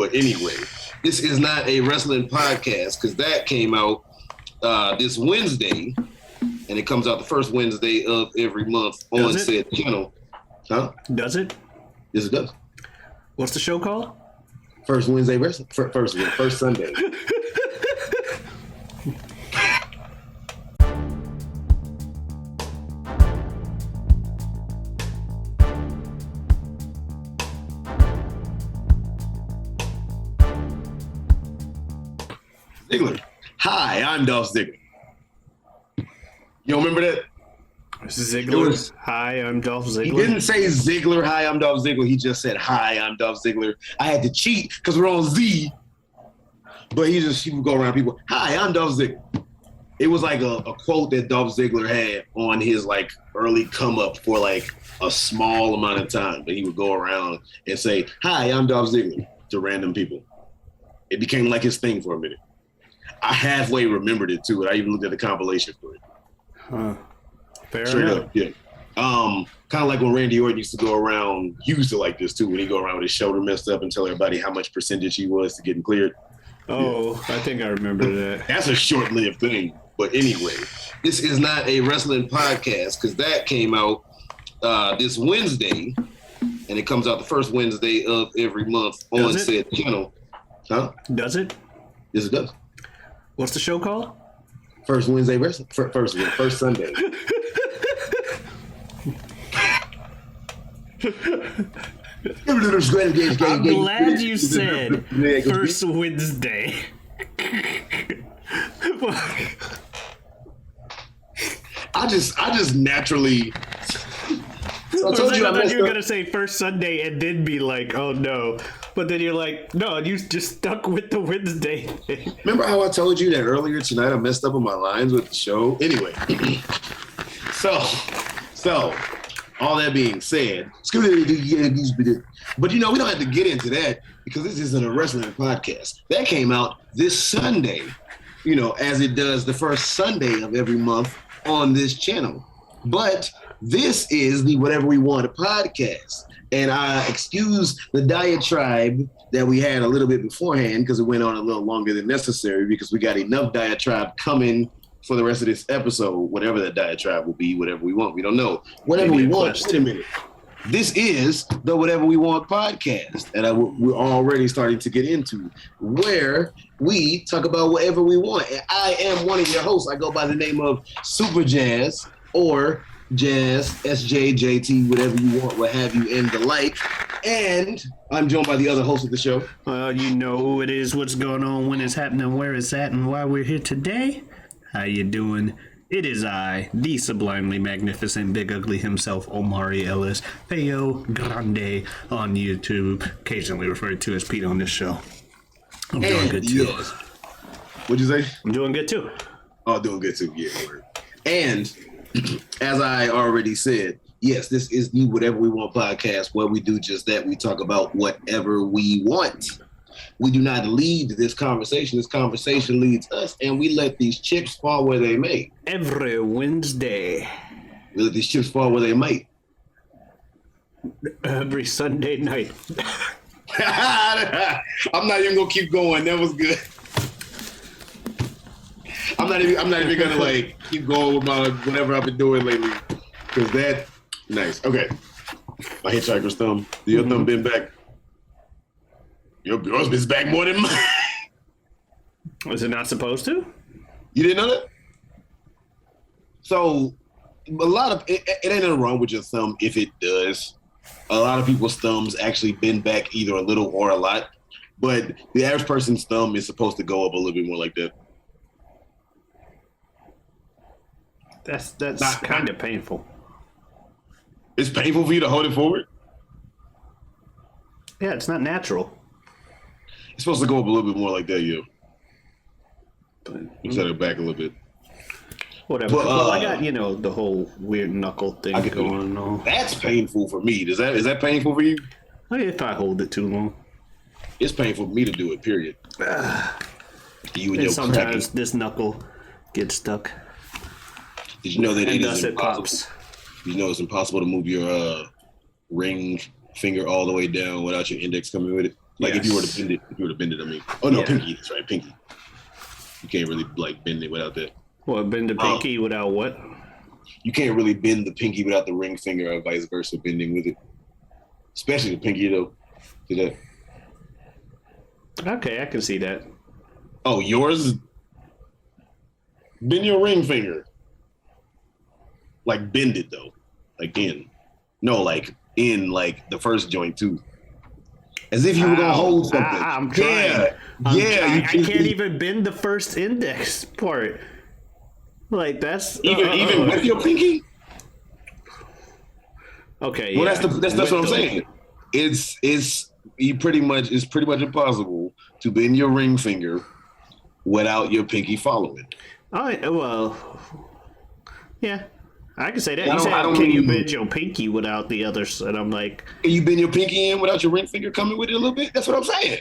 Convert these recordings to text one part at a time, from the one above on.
But anyway, this is not a wrestling podcast because that came out this Wednesday, and it comes out the first Wednesday of every month on said channel. Huh? Does it? Yes, it does. What's the show called? First Wednesday wrestling. First Sunday. Ziggler. Hi, I'm Dolph Ziggler. You don't remember that? Ziggler. Hi, I'm Dolph Ziggler. He didn't say Ziggler. Hi, I'm Dolph Ziggler. He just said, hi, I'm Dolph Ziggler. I had to cheat because we're on Z. But he would go around people, hi, I'm Dolph Ziggler. It was like a quote that Dolph Ziggler had on his like early come up for like a small amount of time. But he would go around and say, hi, I'm Dolph Ziggler to random people. It became like his thing for a minute. I halfway remembered it too, and I even looked at the compilation for it. Huh. Fair Straight enough. up, yeah. Kind of like when Randy Orton used to go around, he used to like this too, when he go around with his shoulder messed up and tell everybody how much percentage he was to getting cleared. Oh, yeah. I think I remember that. That's a short-lived thing. But anyway, this is not a wrestling podcast because that came out this Wednesday, and it comes out the first Wednesday of every month on said channel. Huh? Does it? Yes, it does. What's the show called? First Wednesday wrestling. First Sunday. I'm glad you said first Wednesday. I just naturally. I thought you were gonna say first Sunday and then be like, oh no. But then you're like, no, you just stuck with the Wednesday thing. Remember how I told you that earlier tonight I messed up on my lines with the show? Anyway, so all that being said, but we don't have to get into that because this isn't a wrestling podcast. That came out this Sunday, as it does the first Sunday of every month on this channel. But this is the Whatever We Want podcast. And I excuse the diatribe that we had a little bit beforehand because it went on a little longer than necessary because we got enough diatribe coming for the rest of this episode, whatever that diatribe will be, whatever we want. We don't know. Whatever we want. Wait a minute. This is the Whatever We Want podcast that we're already starting to get into, where we talk about whatever we want. And I am one of your hosts. I go by the name of Superjaz or Jazz, SJ, JT, whatever you want, what have you, and the like. And I'm joined by the other host of the show. You know who it is, what's going on, when it's happening, where it's at, and why we're here today. How you doing? It is I, the sublimely magnificent big ugly himself, Omari Ellis, feogrande on YouTube, occasionally referred to as Pete on this show. I'm doing good too. Yes. What'd you say? I'm doing good too. Oh, doing good too, yeah. And as I already said, yes, this is the Whatever We Want podcast where we do just that. We talk about whatever we want. We do not lead this conversation. This conversation leads us, and we let these chips fall where they may. Every Wednesday. We let these chips fall where they might. Every Sunday night. I'm not even gonna keep going. That was good. I'm not even gonna like keep going with my whatever I've been doing lately, because that nice. Okay, my hitchhiker's thumb. Your thumb been back. Yours been back more than mine. Was it not supposed to? You didn't know that? So a lot of it ain't nothing wrong with your thumb if it does. A lot of people's thumbs actually bend back either a little or a lot, but the average person's thumb is supposed to go up a little bit more like that. That's kind of painful. It's painful for you to hold it forward? Yeah, it's not natural. It's supposed to go up a little bit more like that, yeah. You set it back a little bit. Whatever. But, well, I got, the whole weird knuckle thing going on. That's painful for me. Is that painful for you? If I hold it too long. It's painful for me to do it, period. You and your sometimes this knuckle gets stuck. Did you know that it is impossible? Pops. You know it's impossible to move your ring finger all the way down without your index coming with it? Like Yes. if you were to bend it, I mean. Oh no, Yeah. pinky. That's right, pinky. You can't really like bend it without that. Well, bend the pinky without what? You can't really bend the pinky without the ring finger, or vice versa, bending with it. Especially the pinky though. To that. Okay, I can see that. Oh, yours. Bend your ring finger. Like bend it though, like in. No, like in like the first joint too. As if you were gonna hold something. I'm trying. Yeah, I'm yeah. trying. I can't even bend the first index part. Like that's even with your pinky. Okay. Well, Yeah. that's what I'm saying. It's pretty much impossible to bend your ring finger without your pinky following. Well, yeah, I can say that. I You don't- said, I don't can you mean- bend your pinky without the others? And I'm like, Can you bend your pinky in without your ring finger coming with it a little bit? That's what I'm saying.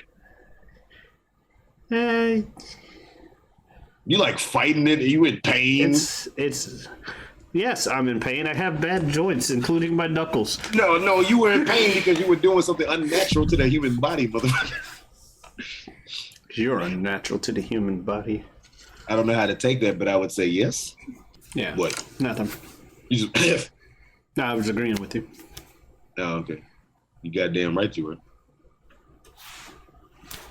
eh, You like fighting it? Are you in pain? it's. Yes, I'm in pain. I have bad joints, including my knuckles. No, you were in pain because you were doing something unnatural to the human body, motherfucker. You're unnatural to the human body. I don't know how to take that, but I would say yes. Yeah. What? Nothing. You just No, I was agreeing with you. Oh, okay. You goddamn right you were.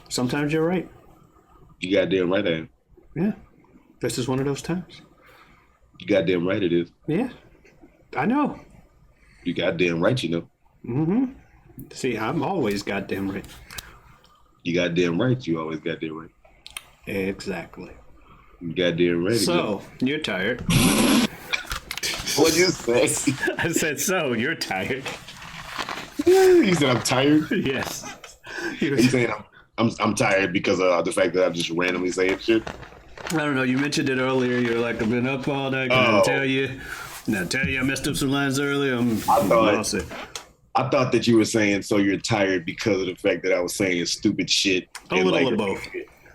Sometimes you're right. You goddamn right I am. Yeah. This is one of those times. You goddamn right it is. Yeah. I know. You goddamn right you know. See, I'm always goddamn right. You goddamn right you always goddamn right. Exactly. You goddamn right. So, you're tired. What'd you say? I said, so, you're tired. You said I'm tired. Yes. Are you saying I'm tired because of the fact that I'm just randomly saying shit? I don't know. You mentioned it earlier. You're like, I've been up all night. Can I tell you? I messed up some lines earlier. I thought that you were saying so you're tired because of the fact that I was saying stupid shit. A little of both.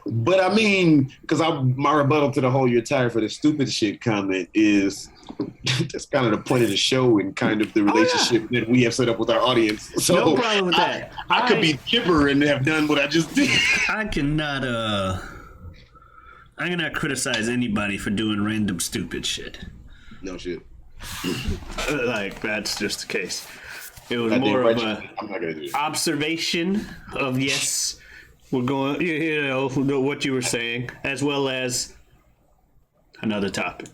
But I mean, because my rebuttal to the whole "you're tired for the stupid shit" comment is that's kind of the point of the show and kind of the relationship that we have set up with our audience. So No problem with that. I could be chipper and have done what I just did. I cannot criticize anybody for doing random stupid shit. No shit. Like, that's just the case. It was I more did of right. I'm not gonna do it. observation of, yes, we're going, what you were saying, as well as another topic.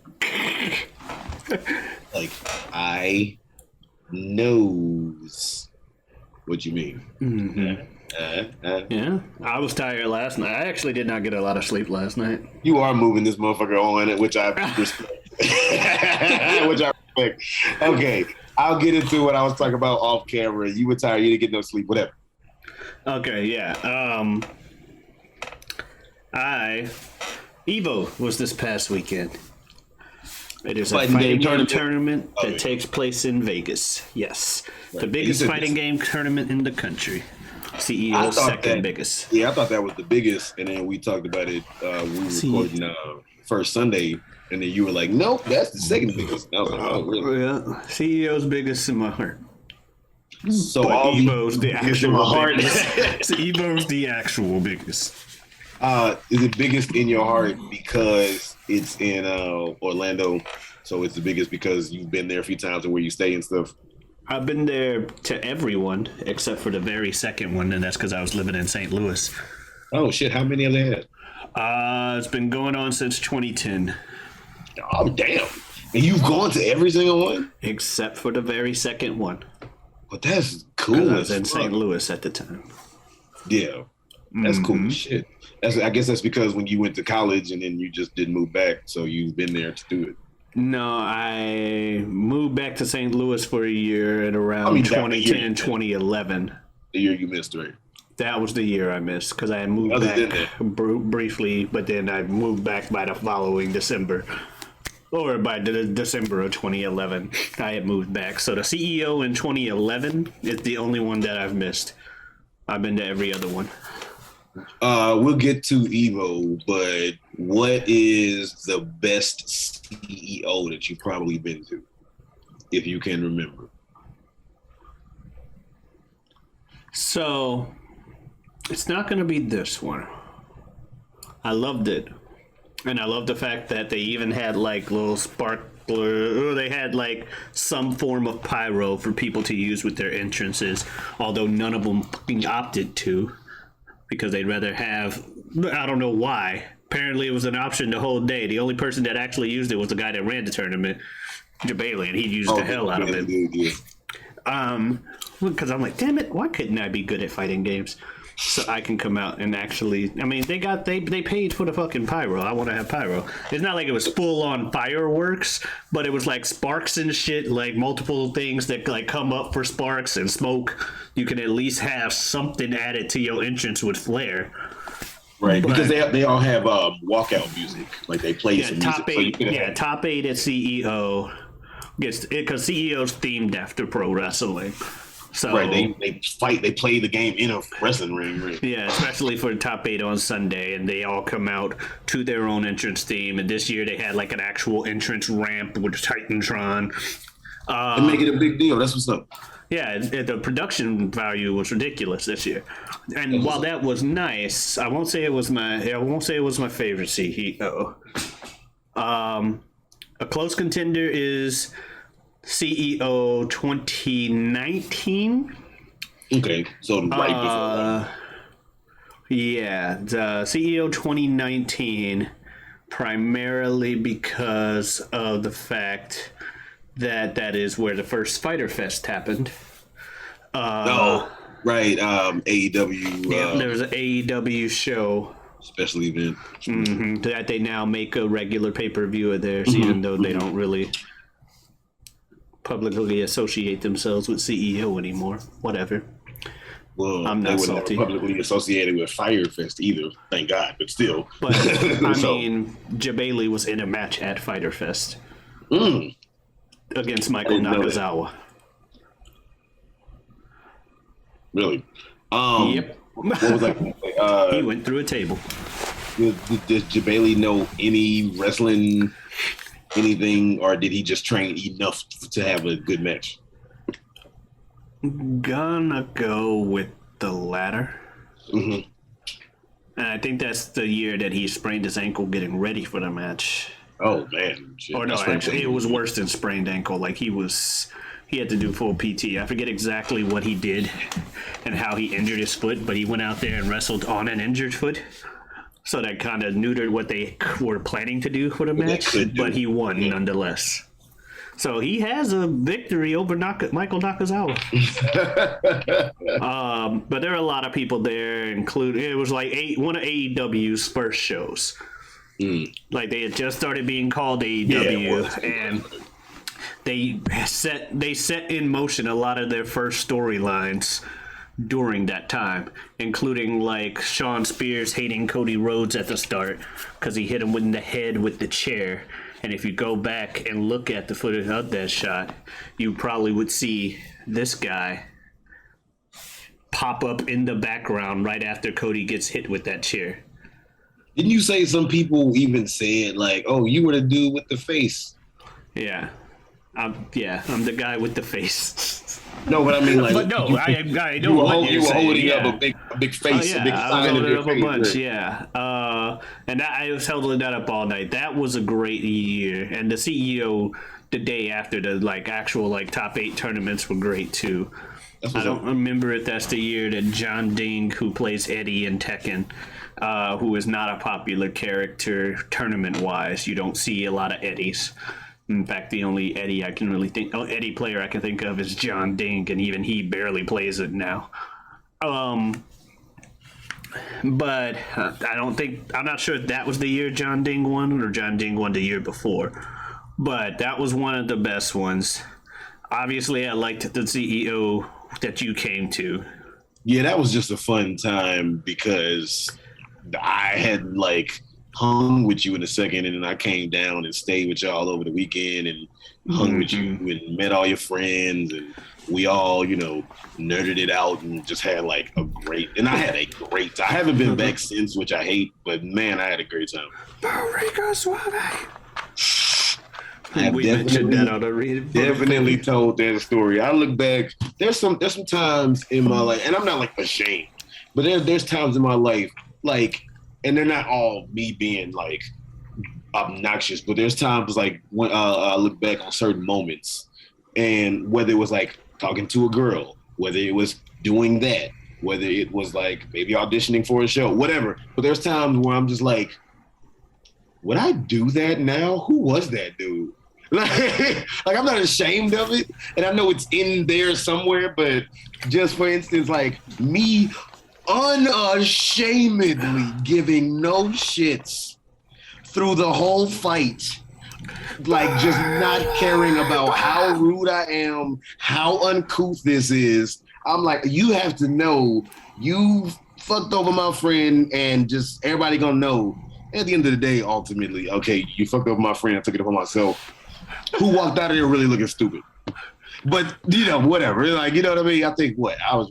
Like I knows what you mean. Mm-hmm. Yeah, I was tired last night. I actually did not get a lot of sleep last night. You are moving this motherfucker on it, which I respect. Which I respect. Okay, I'll get into what I was talking about off camera. You were tired. You didn't get no sleep. Whatever. Okay, yeah. Evo was this past weekend. It is a fighting game tournament that takes place in Vegas. Yes, the biggest fighting game tournament in the country. CEO's second biggest. Yeah, I thought that was the biggest, and then we talked about it. We were recording first Sunday, and then you were like, "Nope, that's the second biggest." And I was like, "Oh, really?" Yeah, CEO's biggest in my heart. So But all Evo's the biggest in my actual heart. biggest. So Evo's the actual biggest. Is it biggest in your heart because it's in Orlando? So it's the biggest because you've been there a few times and where you stay and stuff. I've been there to everyone except for the very second one, and that's because I was living in St. Louis. Oh shit! How many have they had? It's been going on since 2010. Oh damn! And you've gone to every single one? Except for the very second one. But that's 'Cause cool. I was in St. Louis at the time. Yeah, that's cool as shit. I guess that's because when you went to college and then you just didn't move back, so you've been there to do it. No, I moved back to St. Louis for a year at around 2010, 2011. The year you missed, right? That was the year I missed because I had moved Other than back that. briefly, but then I moved back by the following December. Or by the December of 2011, I had moved back. So the CEO in 2011 is the only one that I've missed. I've been to every other one. We'll get to Evo, but what is the best CEO that you've probably been to, if you can remember? So It's not going to be this one. I loved it. And I love the fact that they even had like little sparkler, or they had like some form of pyro for people to use with their entrances, although none of them fucking opted to because they'd rather have, I don't know why. Apparently it was an option the whole day. The only person that actually used it was the guy that ran the tournament, Jabali, and he used the hell out of it. Because I'm like, damn it, why couldn't I be good at fighting games? So I can come out and actually, I mean, they paid for the fucking pyro. I want to have pyro. It's not like it was full on fireworks, but it was like sparks and shit, like multiple things that like come up for sparks and smoke. You can at least have something added to your entrance with flair. Right, because they all have walkout music. Like they play some top music. 8, top 8 at CEO gets it because CEO's themed after pro wrestling. So right, they fight. They play the game in a wrestling ring. Right? Yeah, especially for top 8 on Sunday, and they all come out to their own entrance theme. And this year they had like an actual entrance ramp with Titantron. And make it a big deal. That's what's up. Yeah, the production value was ridiculous this year, and while that was nice, I won't say it was my favorite CEO. A close contender is CEO 2019. Okay, so right before. Yeah, the CEO 2019, primarily because of the fact that is where the first Fighter Fest happened. Right. AEW. Yeah, there was an AEW show. Special event. Mm-hmm, that they now make a regular pay-per-view of theirs, even though they don't really publicly associate themselves with CEO anymore. Whatever. Well, I'm not salty. Never publicly associated with Fire Fest either, thank God, but still. But, I mean, Jabali was in a match at Fighter Fest. Against Michael Nakazawa. Really? Yep. What was that? He went through a table. Does Jabali know any wrestling, anything, or did he just train enough to have a good match? Gonna go with the latter. And I think that's the year that he sprained his ankle getting ready for the match. Oh man! Shit. Or no, actually, it was worse than sprained ankle. Like he had to do full PT. I forget exactly what he did and how he injured his foot, but he went out there and wrestled on an injured foot. So that kind of neutered what they were planning to do for the match, but he won nonetheless. So he has a victory over Michael Nakazawa. But there are a lot of people there, including it was like one of AEW's first shows. Like they had just started being called AEW, and they set in motion a lot of their first storylines during that time, including like Shawn Spears hating Cody Rhodes at the start because he hit him in the head with the chair. And if you go back and look at the footage of that shot, you probably would see this guy pop up in the background right after Cody gets hit with that chair. Didn't you say some people even said like, "Oh, you were the dude with the face"? Yeah, I'm the guy with the face. No, but I mean like. But no, I don't want you were holding up a big face, a big sign of your face. A bunch, yeah. And I was holding that up all night. That was a great year, and the CEO the day after the like actual like top 8 tournaments were great too. I don't remember if that's the year that John Ding, who plays Eddie in Tekken, who is not a popular character tournament-wise. You don't see a lot of Eddies. In fact, the only Eddie Eddie player I can think of is John Ding, and even he barely plays it now. But I'm not sure if that was the year John Ding won, or John Ding won the year before. But that was one of the best ones. Obviously, I liked the CEO that you came to. Yeah, that was just a fun time because I had like hung with you in a second, and then I came down and stayed with y'all over the weekend and hung with you and met all your friends, and we all, nerded it out and just had like I had a great time. I haven't been back since, which I hate, but man, I had a great time. We mentioned that on the definitely told that story. I look back, there's some times in my life, and I'm not like ashamed, But there's times in my life, like, and they're not all me being like obnoxious, but there's times like when I look back on certain moments, and whether it was like talking to a girl, whether it was doing that, whether it was like maybe auditioning for a show, whatever. But there's times where I'm just like, would I do that now? Who was that dude? Like I'm not ashamed of it, and I know it's in there somewhere. But just for instance, like me unashamedly giving no shits through the whole fight, like just not caring about how rude I am, how uncouth this is. I'm like, you have to know you fucked over my friend, and just everybody gonna know. At the end of the day, ultimately, okay, you fucked over my friend, I took it upon myself. Who walked out of there really looking stupid? But, you know, whatever. Like, you know what I mean? I think I was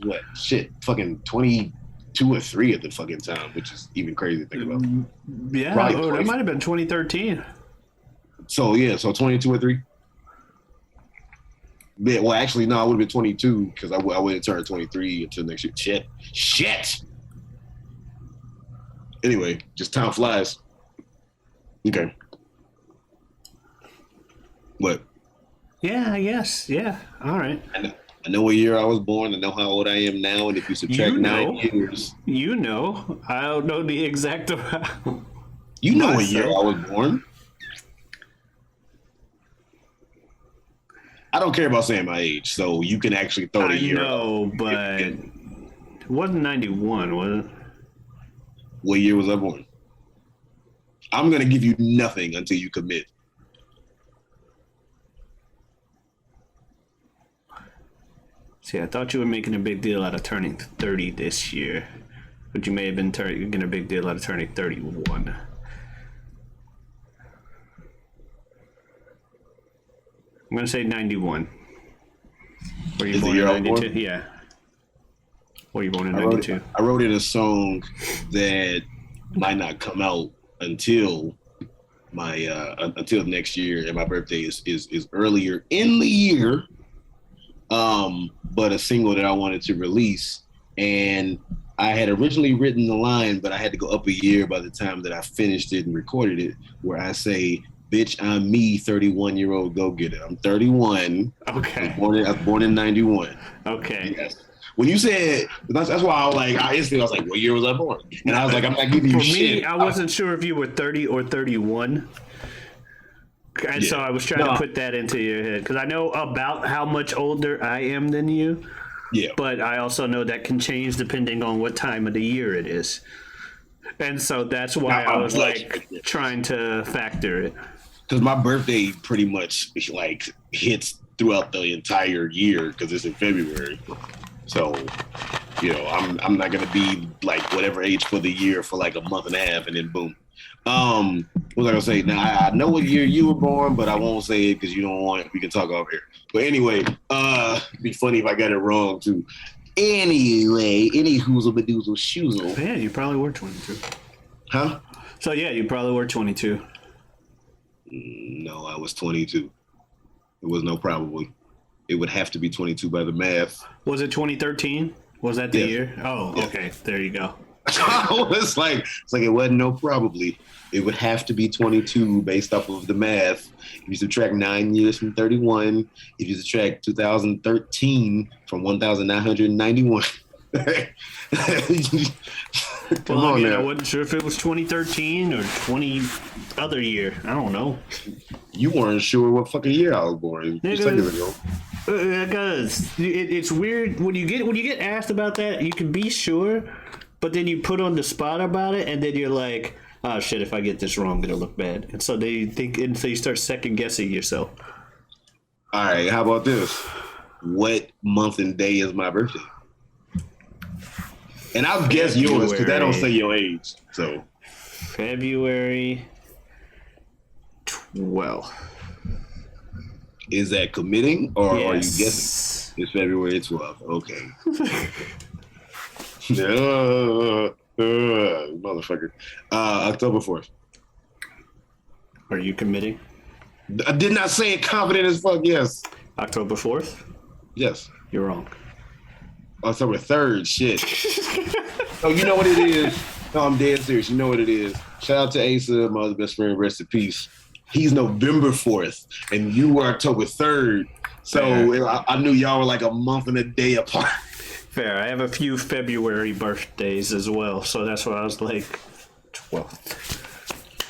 fucking 22 or 3 at the fucking time, which is even crazy to think about. Yeah, that might have been 2013. So 22 or 3? Yeah, well, actually, no, I would have been 22 because I wouldn't turn 23 until next year. Shit! Anyway, just time flies. Okay. What? Yeah, I guess. Yeah. All right. I know what year I was born. I know how old I am now. And if you subtract 9 years. You know. I don't know the exact amount. You know what year I was born. I don't care about saying my age, so you can actually throw the year. I know, but it wasn't 91, was it? What year was I born? I'm going to give you nothing until you commit. See, I thought you were making a big deal out of turning 30 this year, but you may have been making a big deal out of turning 31. I'm going to say 91. Were you born in 92? Yeah. Were you born in 92? I wrote in a song that might not come out until my until next year, and my birthday is earlier in the year. But a single that I wanted to release, and I had originally written the line, but I had to go up a year by the time that I finished it and recorded it, where I say, "Bitch, I'm me, 31-year-old go-getter. I'm 31. Okay. I was born in 91. Okay. Yes. When you said that's why I instantly was like, what year was I born? And I was like, I'm not giving you shit. For me, I wasn't sure if you were 30 or 31. And so I was trying to put that into your head because I know about how much older I am than you. Yeah. But I also know that can change depending on what time of the year it is. And so that's why I was trying to factor it. Because my birthday pretty much like hits throughout the entire year because it's in February. So, you know, I'm not gonna be like whatever age for the year for like a month and a half and then boom. What was I gonna say? Now I know what year you were born, but I won't say it because you don't want it. We can talk off here. But anyway, it'd be funny if I got it wrong too. Anyway, any whoozle badoozle shoozle. Yeah, you probably were 22. Huh? So yeah, you probably were 22. No, I was 22. It was no probably. It would have to be 22 by the math. Was it 2013? Was that the year? Oh, yeah. Okay. There you go. it's like it wasn't no probably. It would have to be 22 based off of the math. If you subtract 9 years from 31, if you subtract 2013 from 1991. Come on now. I wasn't sure if it was 2013 or 20 other year. I don't know. You weren't sure what fucking year I was born. Seconds ago. Because it's weird when you get asked about that. You can be sure, but then you put on the spot about it, and then you're like, "Oh shit! If I get this wrong, it'll look bad." And so you start second guessing yourself. All right, how about this? What month and day is my birthday? And I'll guess yours because that don't say your age. So February 12th. Is that committing or are you guessing? It's February 12th. Okay. Motherfucker. October 4th. Are you committing? I did not say it confident as fuck, yes. October 4th? Yes. You're wrong. October 3rd, shit. Oh, you know what it is? No, I'm dead serious. You know what it is? Shout out to Asa, my other best friend. Rest in peace. He's November 4th, and you were October 3rd. So I knew y'all were like a month and a day apart. Fair. I have a few February birthdays as well, so that's why I was like 12th.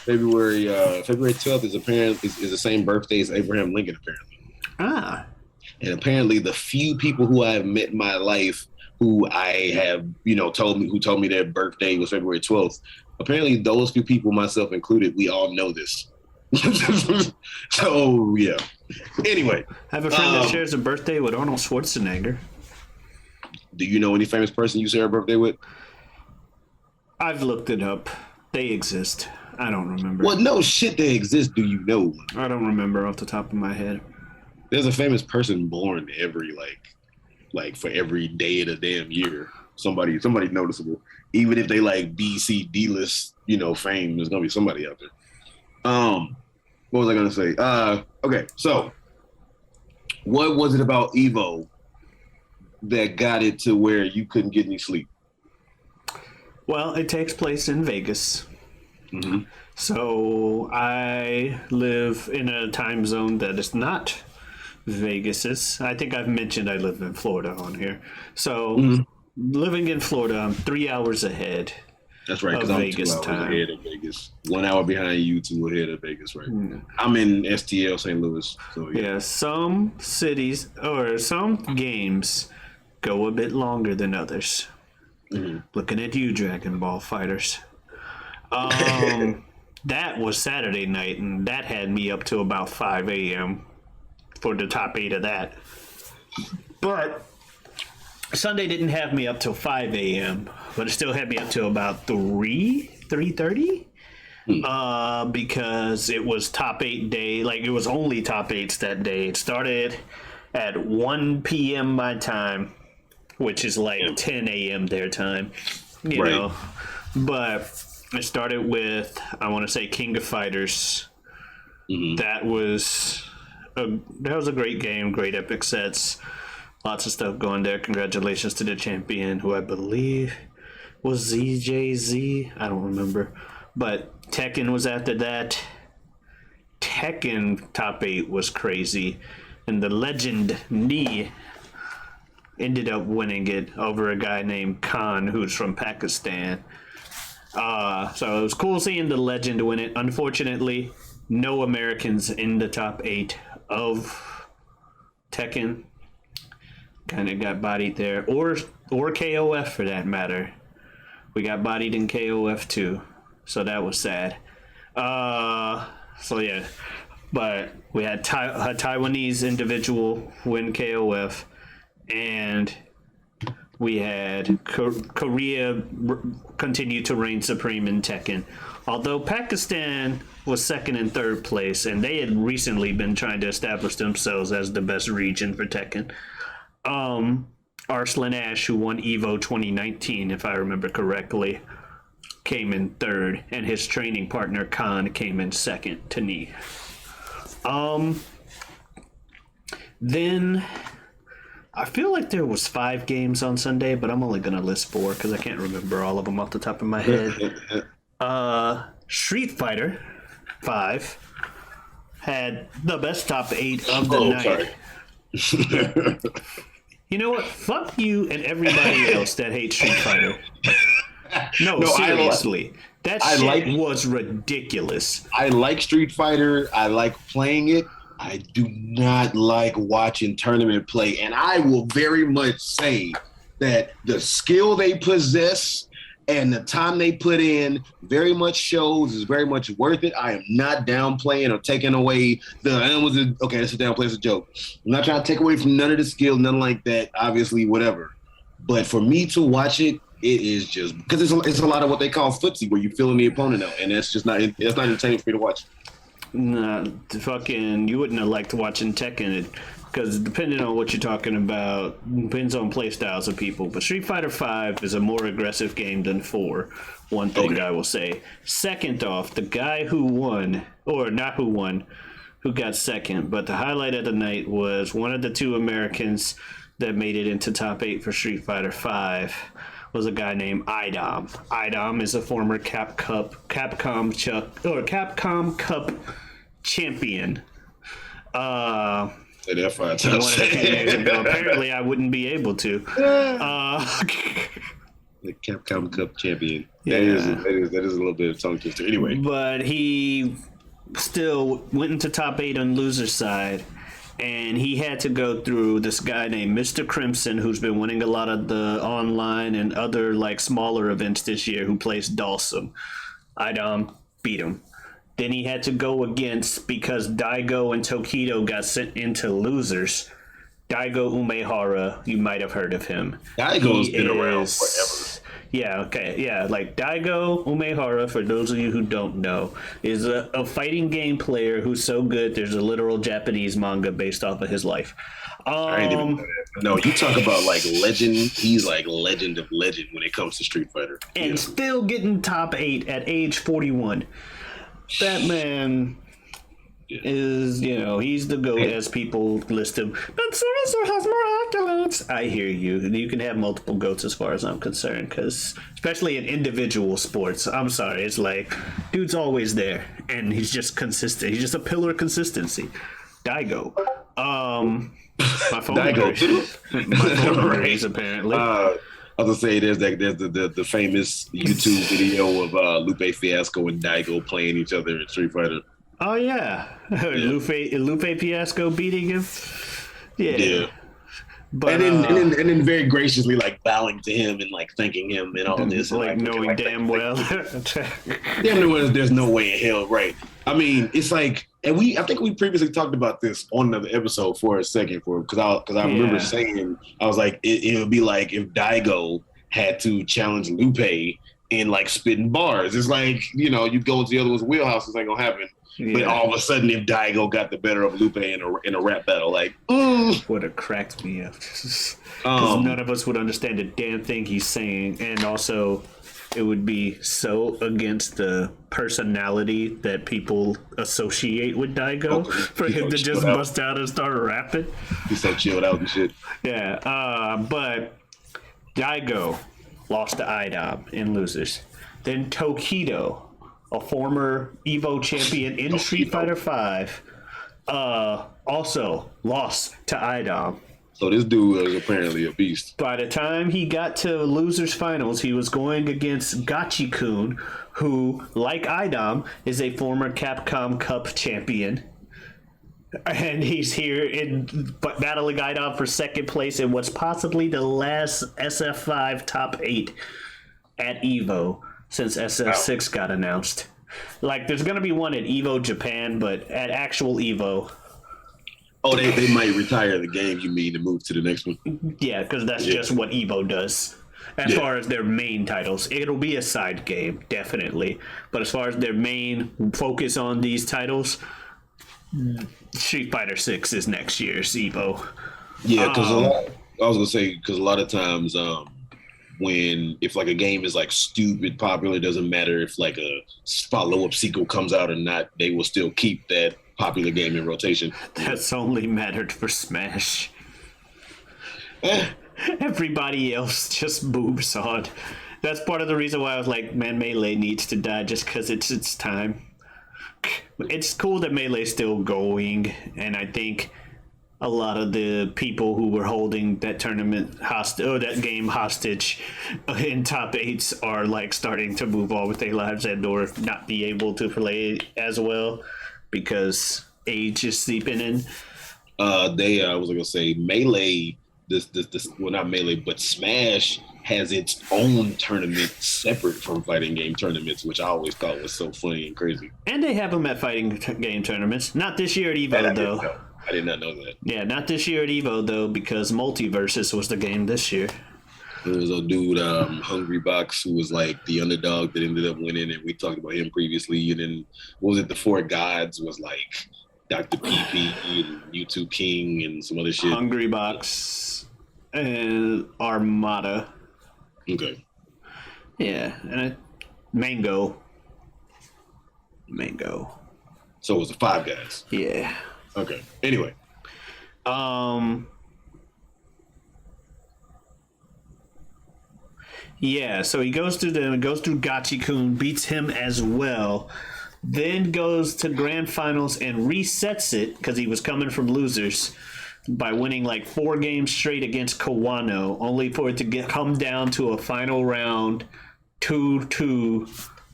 February 12th is the same birthday as Abraham Lincoln, apparently. Ah. And apparently the few people who I have met in my life who I have, told me their birthday was February 12th, apparently those few people, myself included, we all know this. So, yeah. Anyway. I have a friend that shares a birthday with Arnold Schwarzenegger. Do you know any famous person you share a birthday with? I've looked it up. They exist. I don't remember. Well, no shit, they exist. Do you know? I don't remember off the top of my head. There's a famous person born every like for every day of the damn year. Somebody noticeable. Even if they like B, C, D list, fame, there's gonna be somebody out there. What was I gonna say? Okay, so what was it about Evo that got it to where you couldn't get any sleep? Well, it takes place in Vegas. Mm-hmm. So I live in a time zone that is not Vegas's. I think I've mentioned I live in Florida on here. So living in Florida, I'm 3 hours ahead. That's right, because I'm Vegas 2 hours time. Ahead of Vegas. 1 hour behind you, 2 ahead of Vegas, right? I'm in STL, St. Louis. So yeah, some cities or some games go a bit longer than others. Mm-hmm. Looking at you, Dragon Ball fighters. That was Saturday night, and that had me up to about 5 a.m. for the top 8 of that. But Sunday didn't have me up till 5 a.m., but it still had me up till about 3:30. Because it was top 8 day. Like, it was only top 8s that day. It started at 1 p.m. my time, which is like 10 a.m. their time, you know. But it started with, I want to say, King of Fighters. Mm-hmm. That was a great game, great epic sets, lots of stuff going there. Congratulations to the champion, who I believe was ZJZ. I don't remember. But Tekken was after that. Tekken top 8 was crazy. And the legend Knee ended up winning it over a guy named Khan, who's from Pakistan. So it was cool seeing the legend win it. Unfortunately, no Americans in the top 8 of Tekken. Kind of got bodied there. Or KOF for that matter. We got bodied in KOF too. So that was sad. So yeah. But we had a Taiwanese individual win KOF. And we had Korea continue to reign supreme in Tekken. Although Pakistan was second and third place, and they had recently been trying to establish themselves as the best region for Tekken. Arslan Ash, who won EVO 2019, if I remember correctly, came in third, and his training partner Khan came in second to Knee. Then I feel like there was 5 games on Sunday, but I'm only going to list 4 because I can't remember all of them off the top of my head. Street Fighter 5 had the best top 8 of the night. You know what? Fuck you and everybody else that hates Street Fighter. No, seriously. That shit was ridiculous. I like Street Fighter. I like playing it. I do not like watching tournament play. And I will very much say that the skill they possess and the time they put in very much shows is very much worth it. I am not downplaying or taking away okay, this is downplay, it's a joke. I'm not trying to take away from none of the skill, nothing like that, obviously, whatever. But for me to watch it, it is just, because it's a lot of what they call footsie, where you're feeling the opponent out, and that's not entertaining for me to watch. Nah, you wouldn't have liked watching Tekken, because depending on what you're talking about, depends on play styles of people. But Street Fighter V is a more aggressive game than 4. One thing I will say. Second off, the guy who won, or not who won, who got second, but the highlight of the night was one of the 2 Americans that made it into top 8 for Street Fighter V was a guy named Idom. Idom is a former Capcom Cup champion. Say that 5 One times. a few years ago. Apparently, I wouldn't be able to. The Capcom Cup champion. Yeah. That is a little bit of tongue twister. Anyway, But he still went into top 8 on loser's side, and he had to go through this guy named Mr. Crimson, who's been winning a lot of the online and other like smaller events this year, who plays Dalsum. Idom beat him. Then he had to go against, because Daigo and Tokido got sent into losers, Daigo Umehara. You might have heard of him. Daigo's been around forever. Yeah, okay, yeah. Like, Daigo Umehara, for those of you who don't know, is a fighting game player who's so good there's a literal Japanese manga based off of his life. I ain't even know that. No, you talk about like legend. He's like legend of legend when it comes to Street Fighter. And still getting top 8 at age 41. That man is, he's the GOAT as people list him. But so has more accolades. I hear you. You can have multiple GOATs as far as I'm concerned, because especially in individual sports, I'm sorry, it's like, dude's always there, and he's just consistent. He's just a pillar of consistency. Daigo. My phone agrees. My phone agrees, apparently. I was gonna say there's the famous YouTube video of Lupe Fiasco and Daigo playing each other in Street Fighter. Oh yeah. Lupe Fiasco beating him. Yeah. But, and then very graciously like bowing to him and like thanking him and all this, like knowing damn well. There's no way in hell, right? I mean, it's like, and I think we previously talked about this on another episode for a second, because I remember saying, I was like, it would be like if Daigo had to challenge Lupe in like spitting bars. It's like, you go into the other one's wheelhouse, this ain't gonna happen. Yeah. But all of a sudden, if Daigo got the better of Lupe in a rap battle, like, would have cracked me up. Because none of us would understand a damn thing he's saying, and also it would be so against the personality that people associate with Daigo for him to just bust out and start rapping. He's so chilled out and shit. Yeah, but Daigo lost to Idom in losers. Then Tokido, a former Evo champion in Street Fighter V, also lost to Idom. So this dude is apparently a beast. By the time he got to losers finals, he was going against Gachi-kun, who, like Idom, is a former Capcom Cup champion. And he's here battling Idom for second place in what's possibly the last SF5 top 8 at Evo since SF6 got announced. Like, there's going to be one at Evo Japan, but at actual Evo... Oh, they might retire the game, you mean, to move to the next one? Yeah, because that's just what Evo does. As far as their main titles, it'll be a side game, definitely. But as far as their main focus on these titles, Street Fighter 6 is next year's Evo. Yeah, because a lot of times, if like a game is like stupid popular, it doesn't matter if like a follow-up sequel comes out or not, they will still keep that popular game in rotation. That's only mattered for Smash. Everybody else just moves on. That's part of the reason why I was like, man, Melee needs to die, just because it's its time. It's cool that Melee's still going, and I think a lot of the people who were holding that tournament that game hostage in top 8s are like starting to move on with their lives and or not be able to play as well because age is seeping in. I was gonna say Melee. This well, not Melee, but Smash has its own tournament separate from fighting game tournaments, which I always thought was so funny and crazy. And they have them at fighting game tournaments. Not this year at Evo, though. I did not know that. Yeah, not this year at Evo, though, because Multiversus was the game this year. There was a dude, Hungry Box, who was like the underdog that ended up winning, and we talked about him previously. And then, what was it? The Four Gods was like Dr. PP and YouTube King and some other shit. Hungry Box and Armada. Okay. Yeah, and Mango. So it was the Five Guys. Yeah. Okay. Anyway. Yeah, so he goes through Gachikun, beats him as well, then goes to grand finals and resets it because he was coming from losers by winning like 4 games straight against Kawano, only for it to come down to a final round 2-2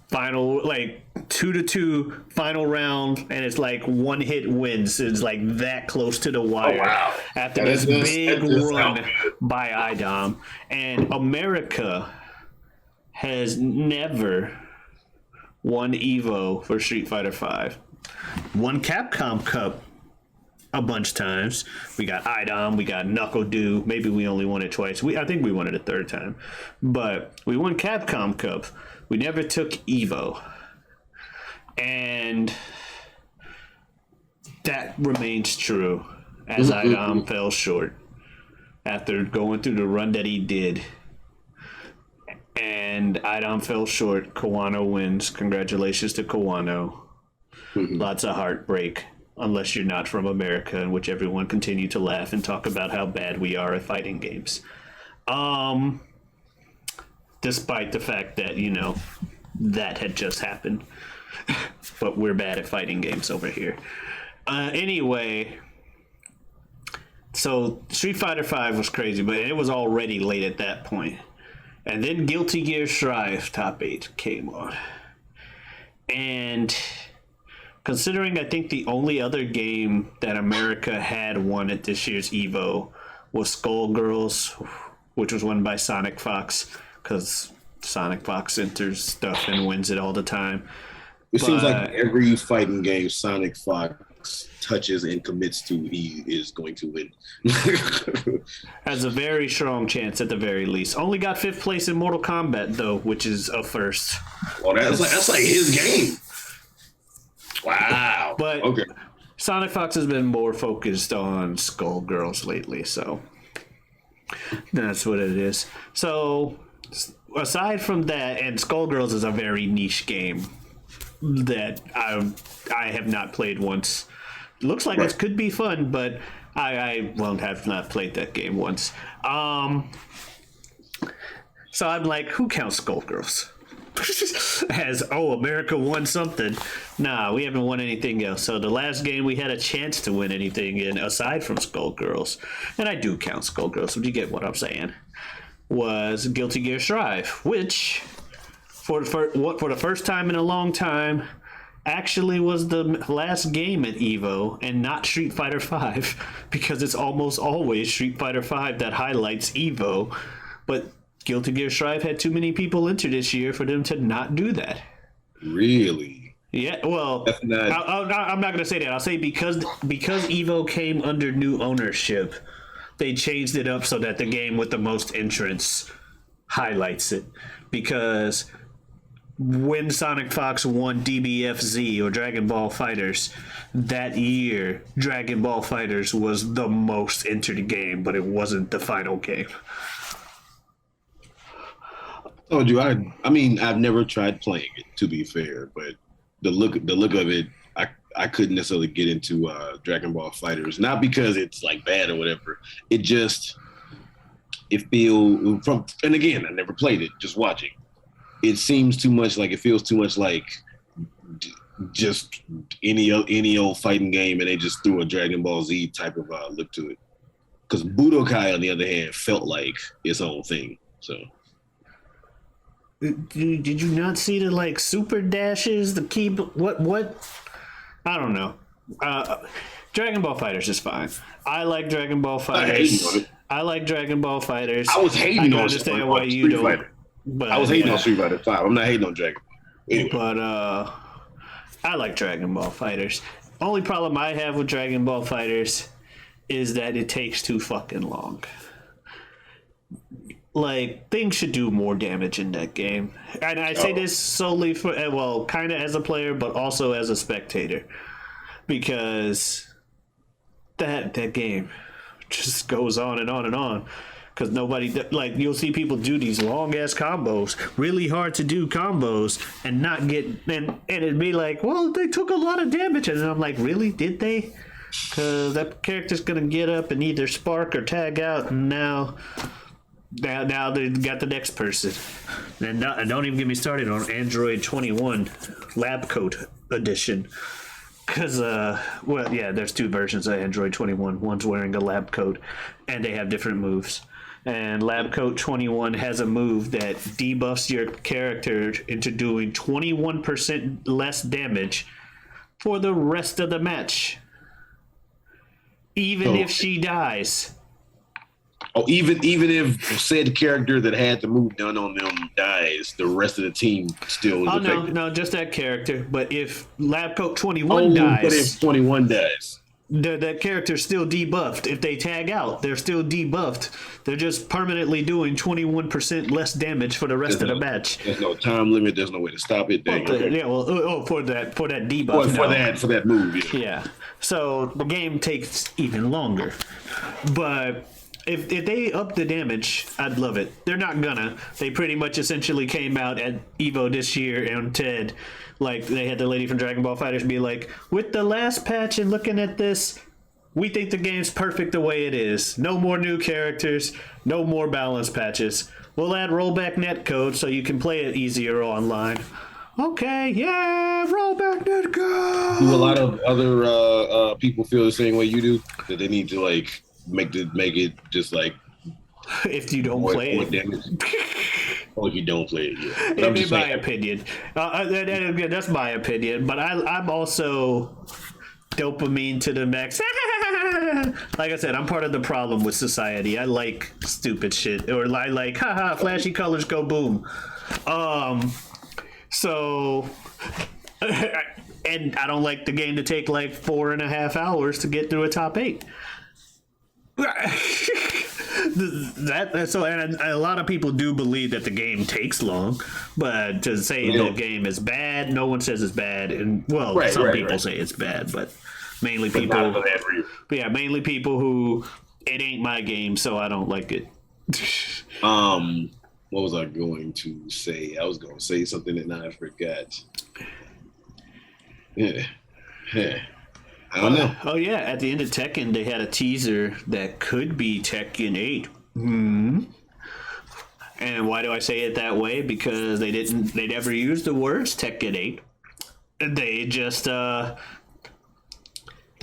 final, like 2-2 final round, and it's like one hit wins. It's like that close to the wire. Oh, wow. After this big run by IDOM. And America has never won Evo for Street Fighter V. Won Capcom Cup a bunch of times. We got IDOM, we got Knuckle Dew. Maybe we only won it twice. I think we won it a third time. But we won Capcom Cup. We never took Evo. And that remains true as IDOM fell short after going through the run that he did. And IDOM fell short. Kawano wins. Congratulations to Kawano. Lots of heartbreak, unless you're not from America, in which everyone continued to laugh and talk about how bad we are at fighting games. Despite the fact that, you know, that had just happened. But we're bad at fighting games over here. Anyway, so Street Fighter V was crazy, but it was already late at that point. And then Guilty Gear Strive Top 8 came on. And considering I think the only other game that America had won at this year's EVO was Skullgirls, which was won by Sonic Fox, because Sonic Fox enters stuff and wins it all the time. It seems like every fighting game Sonic Fox touches and commits to, he is going to win. Has a very strong chance at the very least. Only got 5th place in Mortal Kombat, though, which is a first. Well, that's like his game. Wow. But okay. Sonic Fox has been more focused on Skullgirls lately, so that's what it is. So aside from that, and Skullgirls is a very niche game that I have not played once. Looks like it could be fun, but I won't have not played that game once. So I'm like, who counts Skullgirls? As, America won something. Nah, we haven't won anything else. So the last game we had a chance to win anything in, aside from Skullgirls, and I do count Skullgirls, but you get what I'm saying, was Guilty Gear Strive, which, for the first time in a long time, actually was the last game at EVO and not Street Fighter V, because it's almost always Street Fighter V that highlights EVO, but Guilty Gear Strive had too many people enter this year for them to not do that. Really? Yeah, well, I'm not going to say that. I'll say because EVO came under new ownership, they changed it up so that the game with the most entrants highlights it. Because when Sonic Fox won DBFZ, or Dragon Ball Fighters, that year, Dragon Ball Fighters was the most entered game, but it wasn't the final game. I told you, I mean, I've never tried playing it, to be fair, but the look of it, I couldn't necessarily get into Dragon Ball Fighters. Not because it's like bad or whatever. It feels from, and again, I never played it, just watching. It seems too much like, it feels too much like just any old fighting game, and they just threw a Dragon Ball Z type of look to it. Because Budokai, on the other hand, felt like its own thing. So, did you not see the like super dashes? The key, what? I don't know. Dragon Ball Fighters is fine. I like Dragon Ball Fighters. I like Dragon Ball Fighters. I was hating on understand why you don't. Fighter. But I was hating on Street Fighter 5. I'm not hating on Dragon Ball. Anyway. But I like Dragon Ball Fighters. Only problem I have with Dragon Ball Fighters is that it takes too fucking long. Like, things should do more damage in that game. And I say this solely for, well, kind of as a player, but also as a spectator. Because that game just goes on and on and on. Because nobody, like, you'll see people do these long-ass combos, really hard to do combos, and not get, and it'd be like, well, they took a lot of damage. And I'm like, really? Did they? Because that character's going to get up and either spark or tag out, and now Now they got the next person. And don't even get me started on Android 21 Lab Coat Edition. Because, well, yeah, there's two versions of Android 21. One's wearing a lab coat, and they have different moves. And Lab Coat 21 has a move that debuffs your character into doing 21% less damage for the rest of the match. Even if she dies. Oh, even if said character that had the move done on them dies, the rest of the team still is affected. No, just that character. But if Lab Coat 21 dies, but if 21 dies, that character's still debuffed. If they tag out, they're still debuffed. They're just permanently doing 21% less damage for the rest of the match. There's no time limit. There's no way to stop it. Yeah, well, for that debuff. For that move. Yeah. So the game takes even longer, but. If they up the damage, I'd love it. They're not gonna. They pretty much essentially came out at EVO this year and TED, like they had the lady from Dragon Ball FighterZ be like, with the last patch and looking at this, we think the game's perfect the way it is. No more new characters, no more balance patches. We'll add rollback netcode so you can play it easier online. Okay, yeah, rollback netcode. Do a lot of other people feel the same way you do? That they need to like make it just like if you don't play it. Or if you don't play it, yeah. In my opinion, that's my opinion. But I'm also dopamine to the max. Like I said, I'm part of the problem with society. I like stupid shit, or I like haha, flashy colors go boom. So. And I don't like the game to take like 4.5 hours to get through a top 8. So and a lot of people do believe that the game takes long, but to say the game is bad, no one says it's bad, and some people say it's bad, but mainly people, mainly people who it ain't my game, so I don't like it. What was I going to say? I was going to say something and now I forgot. Yeah. I don't know. Oh yeah, at the end of Tekken, they had a teaser that could be Tekken 8. Mm-hmm. And why do I say it that way? Because they never used the words Tekken 8. They just they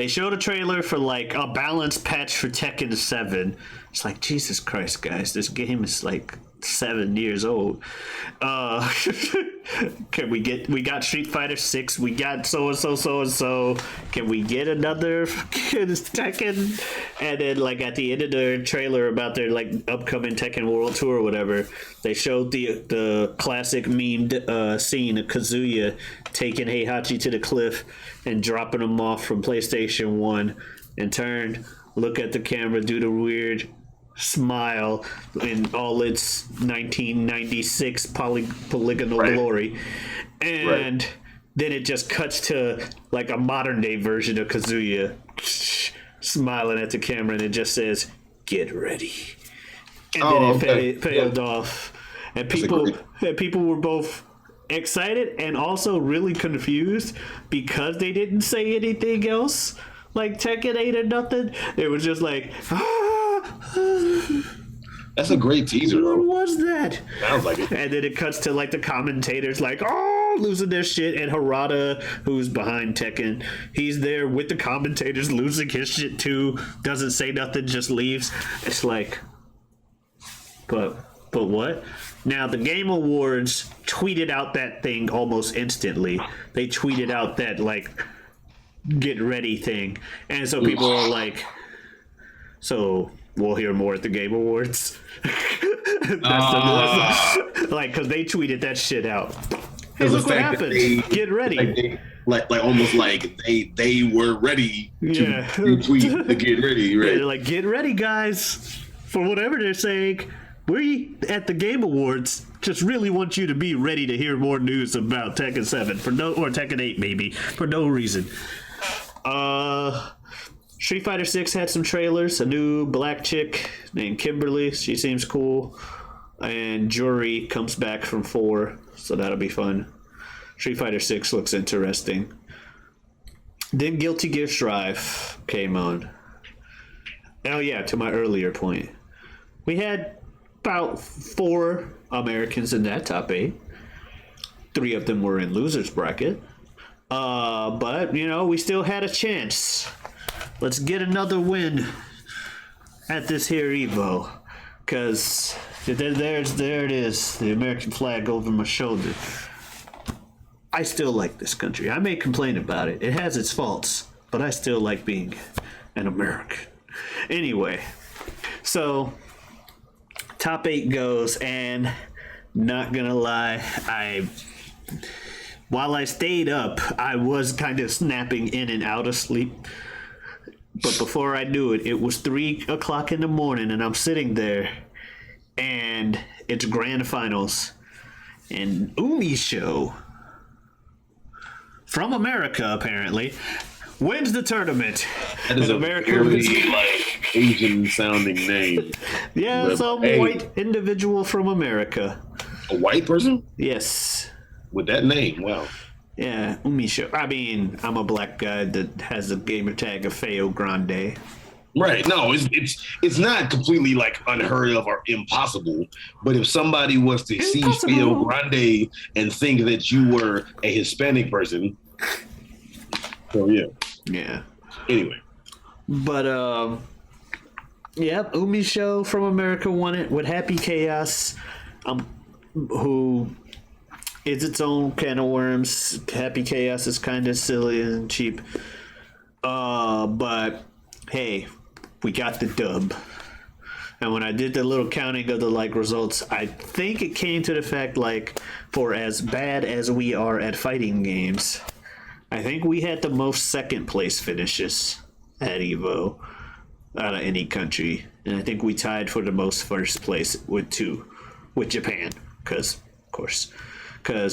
showed a trailer for like a balance patch for Tekken 7. It's like, Jesus Christ, guys, this game is like 7 years old. Can we got Street Fighter 6, we got so and so. Can we get another Tekken? And then like at the end of the trailer about their like upcoming Tekken World Tour or whatever, they showed the classic memed scene of Kazuya taking Heihachi to the cliff and dropping him off from PlayStation 1 and turn, look at the camera, do the weird smile in all its 1996 polygonal glory, and then it just cuts to like a modern day version of Kazuya smiling at the camera, and it just says "Get ready," and then it paled off, and people were both excited and also really confused because they didn't say anything else like Tekken 8 or nothing. It was just like that's a great teaser. What was that? Sounds like it. And then it cuts to like the commentators like, losing their shit, and Harada, who's behind Tekken, he's there with the commentators losing his shit too, doesn't say nothing, just leaves. It's like, but what? Now the Game Awards tweeted out that thing almost instantly. They tweeted out that like get ready thing, and so people are like, so we'll hear more at the Game Awards. Like, because they tweeted that shit out. Hey, look what happened. Get ready. Like almost like they were ready to tweet the get ready. Right? They're like, get ready, guys. For whatever they're saying, we at the Game Awards just really want you to be ready to hear more news about Tekken 7 or Tekken 8 maybe for no reason. Street Fighter 6 had some trailers. A new black chick named Kimberly. She seems cool. And Juri comes back from 4, so that'll be fun. Street Fighter 6 looks interesting. Then Guilty Gear Strive came on. Oh yeah, to my earlier point. We had about 4 Americans in that top 8. 3 of them were in losers bracket. But, we still had a chance. Let's get another win at this here Evo. Because there it is, the American flag over my shoulder. I still like this country. I may complain about it. It has its faults, but I still like being an American. Anyway, so top 8 goes, and not gonna lie, while I stayed up, I was kind of snapping in and out of sleep. But before I knew it, it was 3 o'clock in the morning, and I'm sitting there, and it's grand finals, and Umi Show from America apparently wins the tournament. That is a very Asian sounding name. Yeah, some white individual from America. A white person? Yes. With that name, wow. Yeah, Umi Show. I mean, I'm a black guy that has a gamer tag of feogrande. Right. No, it's not completely like unheard of or impossible. But if somebody was to see feogrande and think that you were a Hispanic person, so yeah. Yeah. Anyway. But Umi Show from America won it with Happy Chaos, who is its own can of worms. Happy Chaos is kind of silly and cheap. But hey, we got the dub. And when I did the little counting of the results, I think it came to the fact for as bad as we are at fighting games, I think we had the most second place finishes at Evo out of any country. And I think we tied for the most first place with 2 with Japan. Because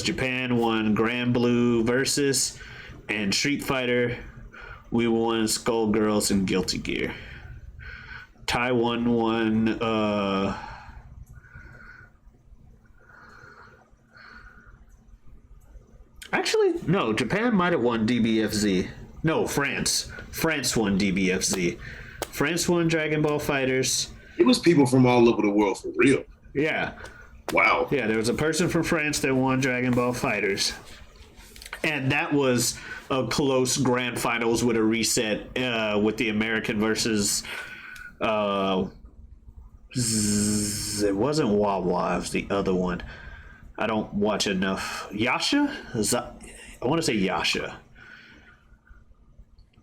Japan won Grand Blue Versus and Street Fighter. We won Skullgirls and Guilty Gear. Taiwan won actually, no, Japan might have won DBFZ. No, France won DBFZ. France won Dragon Ball Fighters. It was people from all over the world for real. Yeah. Wow. Yeah, there was a person from France that won Dragon Ball Fighters. And that was a close grand finals with a reset with the American versus it wasn't Wawa, it was the other one. I don't watch enough. Yasha? I want to say Yasha.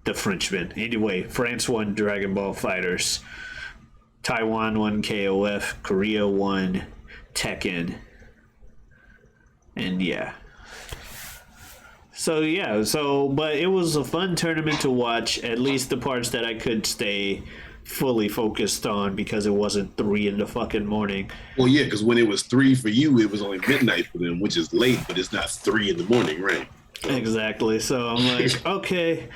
The Frenchman. Anyway, France won Dragon Ball Fighters. Taiwan won KOF. Korea won Tekken. And yeah. But it was a fun tournament to watch, at least the parts that I could stay fully focused on because it wasn't 3 in the fucking morning. Well, yeah, because when it was 3 for you, it was only midnight for them, which is late, but it's not 3 in the morning, right? Exactly. So I'm like, okay.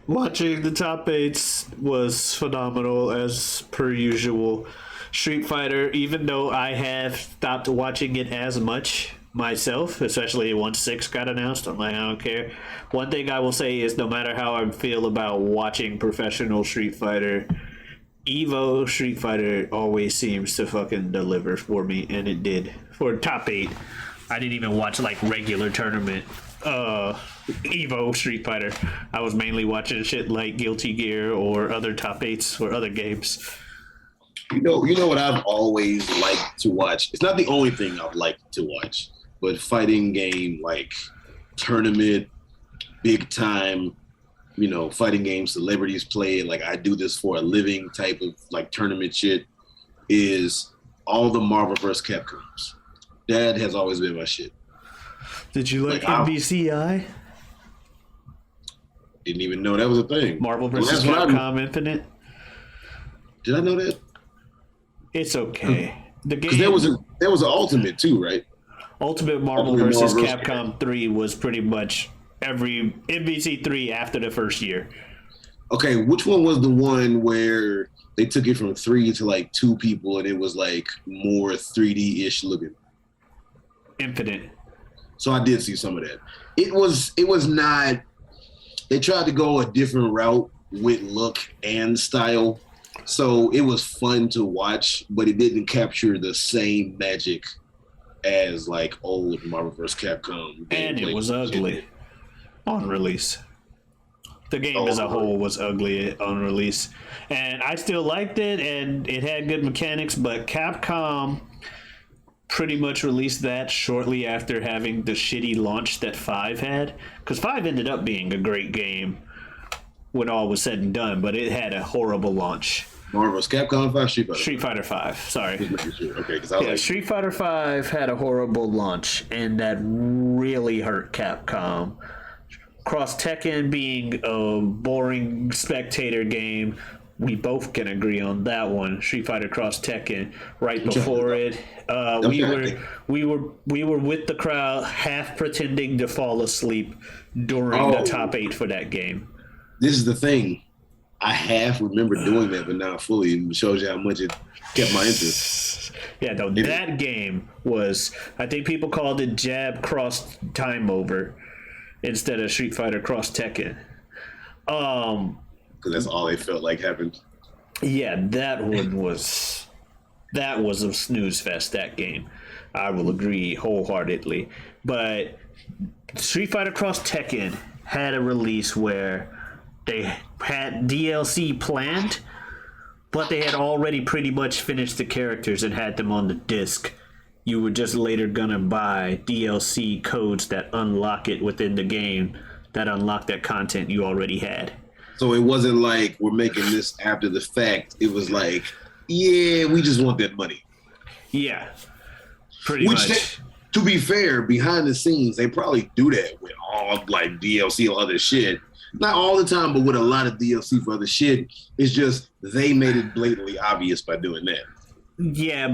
Watching the top 8s was phenomenal as per usual. Street Fighter, even though I have stopped watching it as much myself, especially once 6 got announced, I'm like, I don't care. One thing I will say is no matter how I feel about watching professional Street Fighter, Evo Street Fighter always seems to fucking deliver for me, and it did. For top 8, I didn't even watch regular tournament Evo Street Fighter. I was mainly watching shit like Guilty Gear or other top 8s or other games. You know what I've always liked to watch? It's not the only thing I've liked to watch, but fighting game tournament, big time, fighting game celebrities play, I do this for a living type of tournament shit, is all the Marvel vs. Capcoms. That has always been my shit. Did you like MVCI? Didn't even know that was a thing. Marvel vs. Capcom Infinite? Did I know that? It's okay. The game, there was an Ultimate too, right? Ultimate Marvel vs. Capcom 3 was pretty much every MVC3 after the first year. Okay, which one was the one where they took it from 3 to 2 people and it was more 3D-ish looking? Infinite. So I did see some of that. It was not. They tried to go a different route with look and style, So it was fun to watch, but it didn't capture the same magic as like old Marvel vs. Capcom. And it was ugly on release. The game as a whole was ugly on release. And I still liked it, and it had good mechanics, but Capcom pretty much released that shortly after having the shitty launch that 5 had. Because 5 ended up being a great game when all was said and done, but it had a horrible launch. Marvel's Capcom 5, Street Fighter 5, sorry. Okay, because Street Fighter 5 had a horrible launch, and that really hurt Capcom. Cross Tekken being a boring spectator game, we both can agree on that one. Street Fighter Cross Tekken. Right before it, we were with the crowd, half pretending to fall asleep during the top 8 for that game. This is the thing. I half remember doing that, but not fully. It shows you how much it kept my interest. Yeah, though that game was, I think people called it Jab Cross Time Over instead of Street Fighter Cross Tekken. Because that's all they felt like happened. Yeah, that was a snooze fest, that game. I will agree wholeheartedly. But Street Fighter Cross Tekken had a release where they had DLC planned, but they had already pretty much finished the characters and had them on the disc. You were just later gonna buy DLC codes that unlock it within the game, that unlock that content you already had. So it wasn't like we're making this after the fact. It was like, yeah, we just want that money. Yeah, pretty much. To be fair, behind the scenes, they probably do that with all like DLC or other shit. Not all the time, but with a lot of DLC for other shit. It's just they made it blatantly obvious by doing that. Yeah,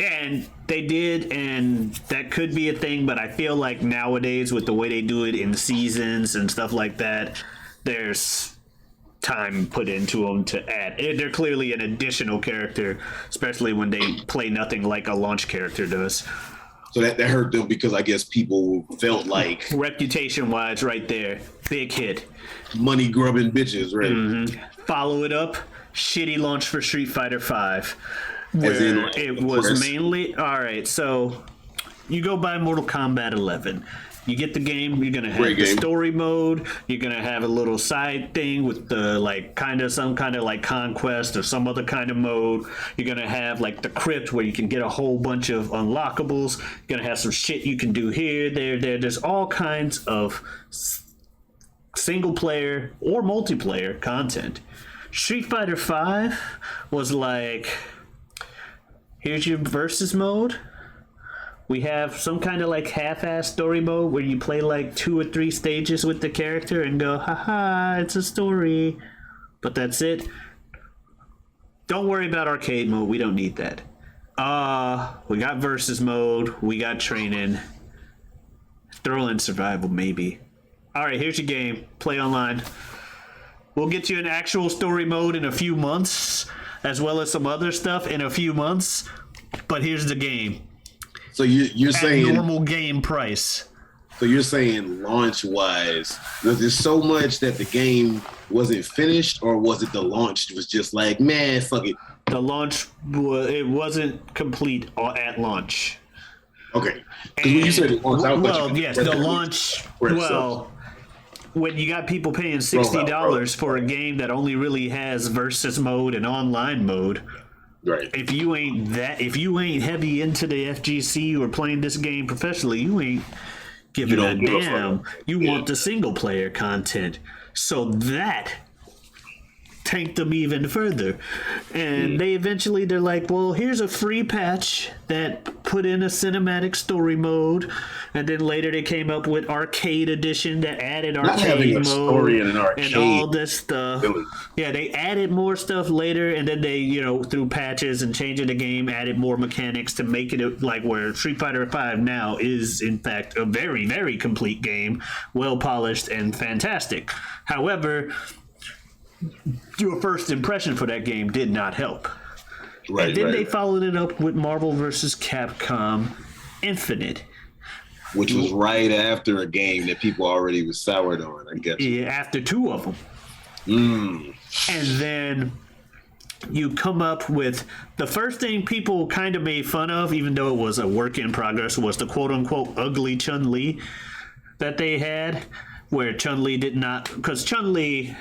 and they did, and that could be a thing, but I feel like nowadays with the way they do it in seasons and stuff like that, there's time put into them to add. They're clearly an additional character, especially when they play nothing like a launch character does. So that hurt them because I guess people felt like... Reputation-wise, right there, big hit. Money-grubbing bitches, right? Mm-hmm. Follow it up, shitty launch for Street Fighter 5. Where it was mainly... Alright, so you go buy Mortal Kombat 11. You get the game, you're going to have the story mode, you're going to have a little side thing with the, like, some kind of, like, conquest or some other kind of mode. You're going to have, like, the crypt where you can get a whole bunch of unlockables. You're going to have some shit you can do here, there. There's all kinds of single-player or multiplayer content. Street Fighter 5 was like, here's your versus mode. We have some kind of like half-ass story mode where you play like 2 or 3 stages with the character and go, haha, it's a story. But that's it. Don't worry about arcade mode. We don't need that. We got versus mode. We got training. Throw in survival, maybe. All right, here's your game. Play online. We'll get you an actual story mode in a few months, as well as some other stuff in a few months. But here's the game. So you're saying normal game price. So you're saying launch-wise, was it so much that the game wasn't finished, or was it the launch was just like, man, fuck it? The launch wasn't complete at launch. Okay. Because when you said the launch, the launch. Well, when you got people paying $60 for a game that only really has versus mode and online mode. Right. If you ain't heavy into the FGC or playing this game professionally, you ain't giving a damn. You want the single player content. So that tanked them even further. And they're like, well, here's a free patch that put in a cinematic story mode. And then later they came up with Arcade Edition that added arcade mode story in an arcade and all this stuff. Yeah, they added more stuff later, and then they, through patches and changing the game, added more mechanics to make it like where Street Fighter 5 now is, in fact, a very, very complete game, well polished and fantastic. However, your first impression for that game did not help. Right, and then they followed it up with Marvel vs. Capcom Infinite. Which was right after a game that people already was soured on, I guess. Yeah, after 2 of them. And then you come up with the first thing people kind of made fun of, even though it was a work in progress, was the quote unquote ugly Chun-Li that they had, where Chun-Li did not, because Chun-Li,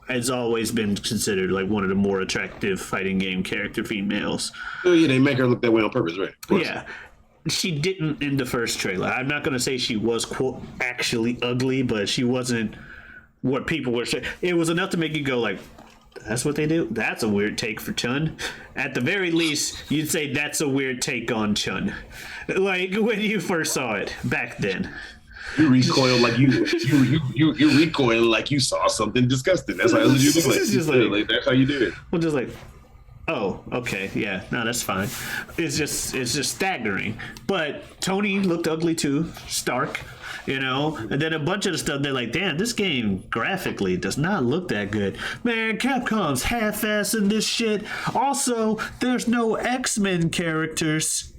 has always been considered like one of the more attractive fighting game character females. Oh yeah, they make her look that way on purpose, right? Yeah. She didn't in the first trailer. I'm not going to say she was, quote, actually ugly, but she wasn't what people were saying. It was enough to make you go like, that's what they do? That's a weird take for Chun. At the very least, you'd say that's a weird take on Chun. Like when you first saw it back then. You recoil like you recoil like you saw something disgusting. That's how you look like. It's just like that's how you do it. Well, just like, oh, okay, yeah, no, that's fine. It's just staggering. But Tony looked ugly too, Stark, and then a bunch of the stuff. They're like, damn, this game graphically does not look that good. Man, Capcom's half-assing this shit. Also, there's no X-Men characters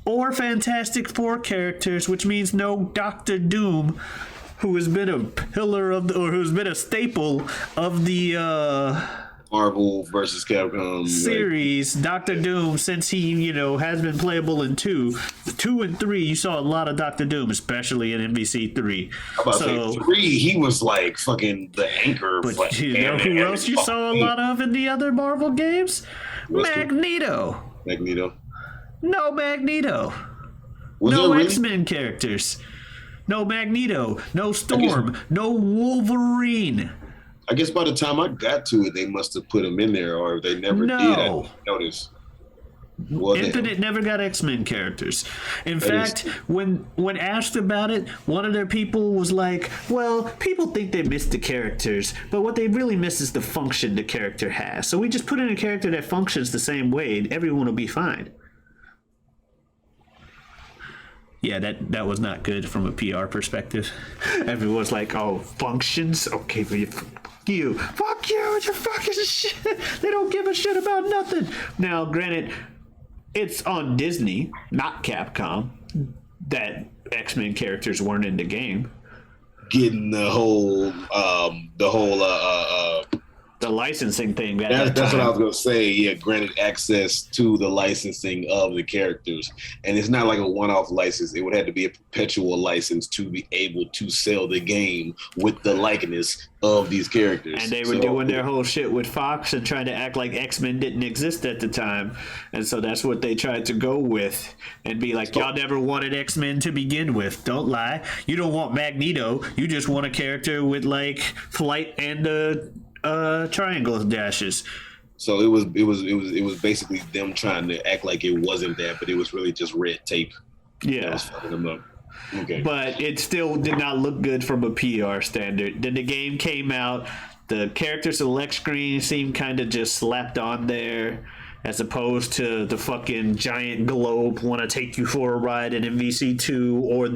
or Fantastic Four characters, which means no Doctor Doom, who has been a pillar of or who's been a staple of the Marvel versus Capcom series, Doctor Doom, since he, has been playable in 2 and 3. You saw a lot of Doctor Doom, especially in MVC 3. About to say 3, he was like fucking the anchor. But you know who else you saw a lot of in the other Marvel games? Magneto. No Magneto. No X-Men characters. No Magneto. No Storm. No Wolverine. I guess by the time I got to it, they must have put him in there, or if they never did. I didn't notice. Well, Infinite never got X-Men characters. In fact, when asked about it, one of their people was like, well, people think they miss the characters, but what they really miss is the function the character has. So we just put in a character that functions the same way, and everyone will be fine. Yeah, that was not good from a PR perspective. Everyone's like, oh, functions? Okay, but fuck you with your fucking shit. They don't give a shit about nothing. Now, granted, it's on Disney, not Capcom, that X-Men characters weren't in the game. Getting the whole the licensing thing. That's what I was going to say. Yeah, granted access to the licensing of the characters. And it's not like a one-off license. It would have to be a perpetual license to be able to sell the game with the likeness of these characters. And they were doing their whole shit with Fox and trying to act like X-Men didn't exist at the time. And so that's what they tried to go with and be like, y'all never wanted X-Men to begin with. Don't lie. You don't want Magneto. You just want a character with like flight and triangle dashes. So it was basically them trying to act like it wasn't that, but it was really just red tape. Yeah. That was fucking them up. Okay. But it still did not look good from a PR standard. Then the game came out, the character select screen seemed kind of just slapped on there, as opposed to the fucking giant globe want to take you for a ride in MVC2 or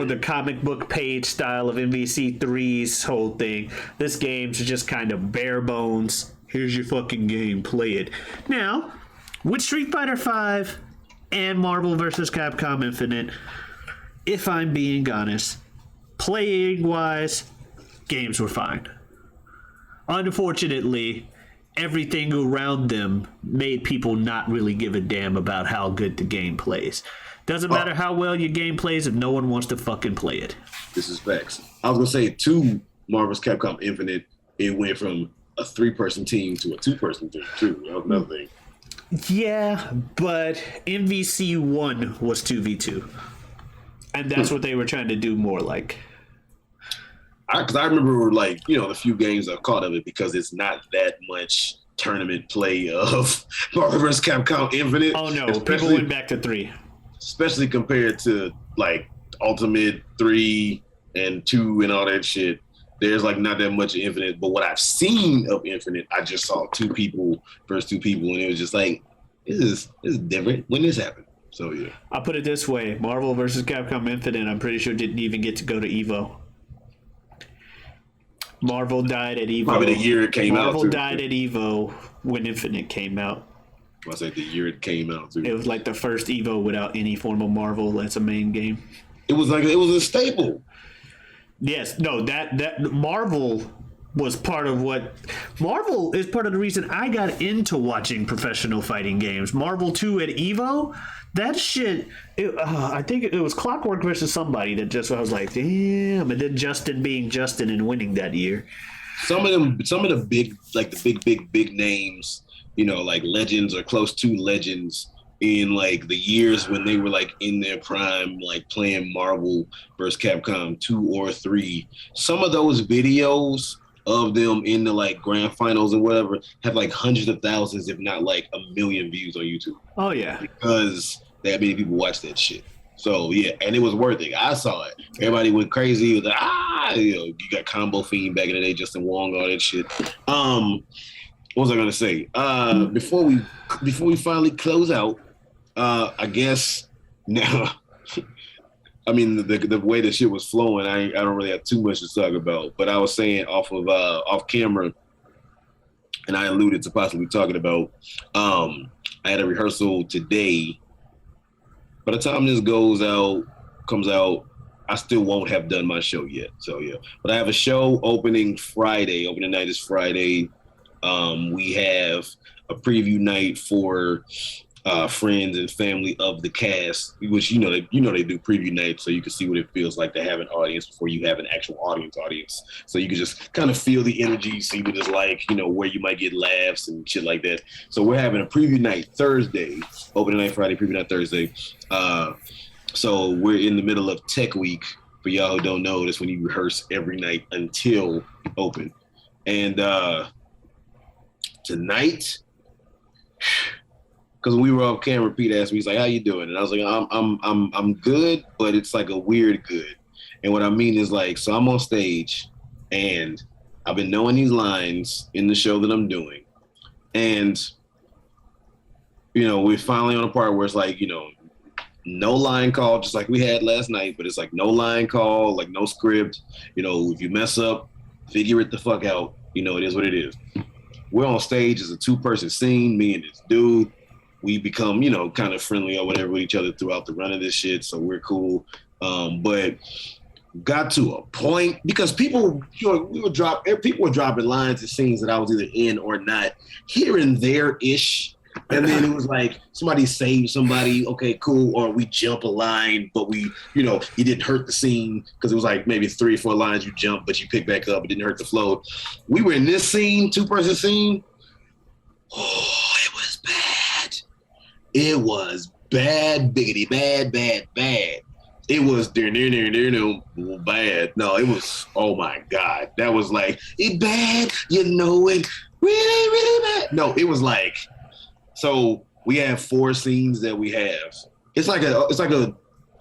the comic book page style of MVC3's whole thing. This game's just kind of bare bones. Here's your fucking game, play it. Now, with Street Fighter V and Marvel vs. Capcom Infinite, if I'm being honest, playing wise, games were fine. Unfortunately, everything around them made people not really give a damn about how good the game plays. Doesn't matter how well your game plays if no one wants to fucking play it. This is facts. I was gonna say 2 Marvel's Capcom Infinite, it went from a 3-person team to a 2-person team too. That was another thing. Yeah, but MVC1 was 2v2. And that's what they were trying to do more like. Because I remember, like, the few games I've caught of it because it's not that much tournament play of Marvel vs. Capcom Infinite. Oh, no. People went back to 3. Especially compared to, like, Ultimate 3 and 2 and all that shit. There's, like, not that much Infinite. But what I've seen of Infinite, I just saw 2 people versus 2 people. And it was just like, this is different. When this happened? So, yeah. I'll put it this way. Marvel vs. Capcom Infinite, I'm pretty sure didn't even get to go to EVO. Marvel died at EVO. Probably the year it came out. Marvel died at EVO when Infinite came out. I say the year it came out too. It was like the first EVO without any form of Marvel as a main game. It was a staple. Yes, no, that Marvel was part of what Marvel is part of the reason I got into watching professional fighting games. Marvel 2 at Evo, that shit. I think it was Clockwork versus somebody that just I was like, damn. And then Justin being Justin and winning that year. Some of the big, like the big names, like legends or close to legends in like the years when they were like in their prime, like playing Marvel versus Capcom 2 or 3. Some of those videos of them in the like grand finals and whatever have like hundreds of thousands, if not like 1 million views on YouTube. Oh yeah, because that many people watch that shit. So yeah, and it was worth it. I saw it. Everybody went crazy. It was like, you got Combo Fiend back in the day, Justin Wong, all that shit. What was I gonna say? Before we finally close out, I guess now. I mean, the way the shit was flowing, I don't really have too much to talk about. But I was saying off camera, and I alluded to possibly talking about. I had a rehearsal today. By the time this comes out, I still won't have done my show yet. So yeah, but I have a show opening Friday. Opening night is Friday. We have a preview night for friends and family of the cast, which they do preview night, so you can see what it feels like to have an audience before you have an actual audience. So you can just kind of feel the energy, see what it's like, where you might get laughs and shit like that. So we're having a preview night Thursday, opening night Friday, preview night Thursday. So we're in the middle of Tech Week. For y'all who don't know, that's when you rehearse every night until open. And tonight, because when we were off camera, Pete asked me, he's like, "How you doing?" And I was like, "I'm good, but it's like a weird good." And what I mean is like, so I'm on stage, and I've been knowing these lines in the show that I'm doing, and we're finally on a part where it's like, no line call, just like we had last night, but it's like no line call, like no script. If you mess up, figure it the fuck out. It is what it is. We're on stage as a 2-person scene, me and this dude. We become, kind of friendly or whatever with each other throughout the run of this shit, so we're cool. But got to a point because people were dropping lines and scenes that I was either in or not, here and there ish. And then it was like somebody saved somebody, okay, cool, or we jump a line, but we, it didn't hurt the scene because it was like maybe 3 or 4 lines you jump, but you pick back up, it didn't hurt the flow. We were in this scene, 2-person scene. Oh, it was bad. It was bad, biggity, bad. It was bad. No, it was, oh my God. That was like, it bad, it really, really bad. No, it was like, so we have 4 scenes that we have. It's like a,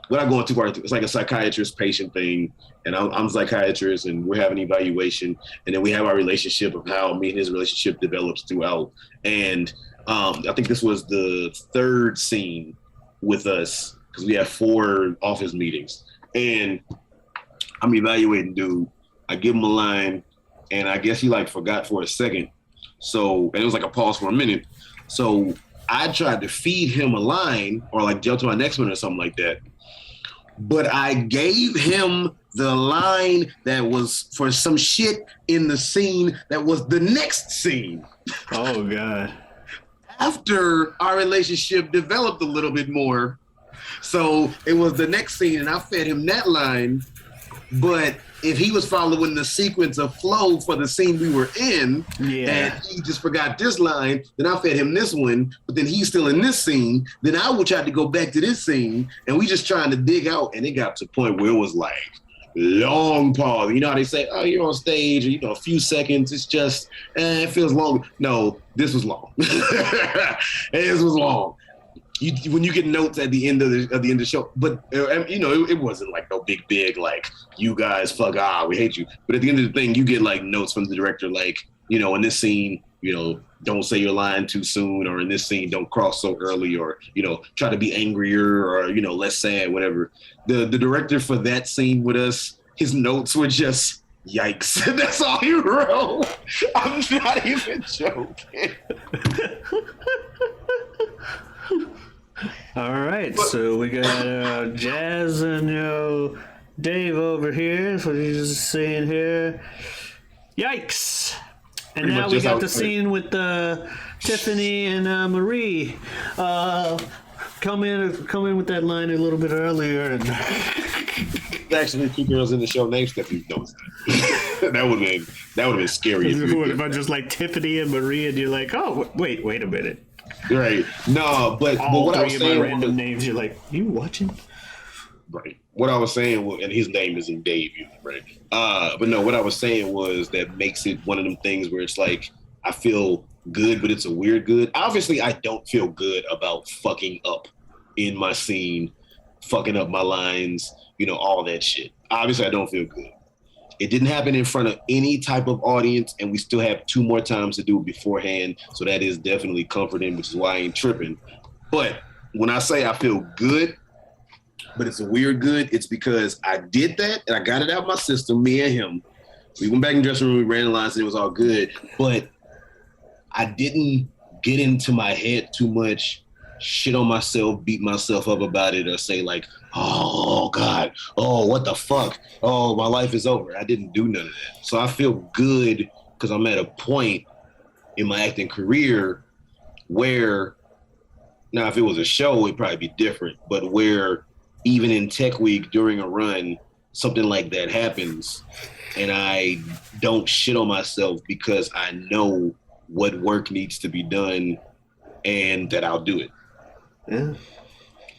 without going too far into it, it's like a psychiatrist patient thing. And I'm a psychiatrist and we're having evaluation. And then we have our relationship of how me and his relationship develops throughout. And I think this was the 3rd scene with us because we have 4 office meetings. And I'm evaluating dude. I give him a line and I guess he like forgot for a second. So, and it was like a pause for a minute. So I tried to feed him a line or like jump to my next one or something like that. But I gave him the line that was for some shit in the scene that was the next scene. Oh, God. After our relationship developed a little bit more. So it was the next scene and I fed him that line. But if he was following the sequence of flow for the scene we were in, and he just forgot this line, then I fed him this one, but then he's still in this scene, then I would try to go back to this scene, and we just trying to dig out, and it got to a point where it was like long pause. You know how they say, oh, you're on stage, or, a few seconds, it's just, it feels long. No, this was long. This was long. When you get notes at the end of the show, but it wasn't like no big like you guys we hate you. But at the end of the thing, you get like notes from the director, like in this scene, don't say your line too soon, or in this scene, don't cross so early, or try to be angrier, or less sad, whatever. The director for that scene with us, his notes were just yikes. That's all he wrote. I'm not even joking. All right, so we got Jazz and Dave over here. So he's just saying here, Yikes! And Pretty now much we just got how the it started. scene with Tiffany and Marie. Come in with that line a little bit earlier, and There's actually 2 girls in the show named Stephanie. No, it's not. that would have been scary. If you what about just like Tiffany and Marie, and you're like, oh wait a minute. right? No, but All what I three was of my saying random was, names. You're like, you watching? right. What I was saying was, and his name isn't Dave, right? But no, what I was saying was that makes it one of them things where it's like I feel good, but it's a weird good. Obviously, I don't feel good about fucking up in my scene, fucking up my lines, all that shit. Obviously, I don't feel good. It didn't happen in front of any type of audience, and we still have 2 more times to do it beforehand. So that is definitely comforting, which is why I ain't tripping. But when I say I feel good, but it's a weird good, it's because I did that and I got it out of my system, me and him. We went back in the dressing room, we ran the lines, and it was all good. But I didn't get into my head too much, shit on myself, beat myself up about it, or say like, oh God, oh what the fuck, oh my life is over. I didn't do none of that. So I feel good because I'm at a point in my acting career where, now if it was a show, it'd probably be different, but where even in Tech Week during a run, something like that happens, and I don't shit on myself because I know what work needs to be done and that I'll do it. Yeah.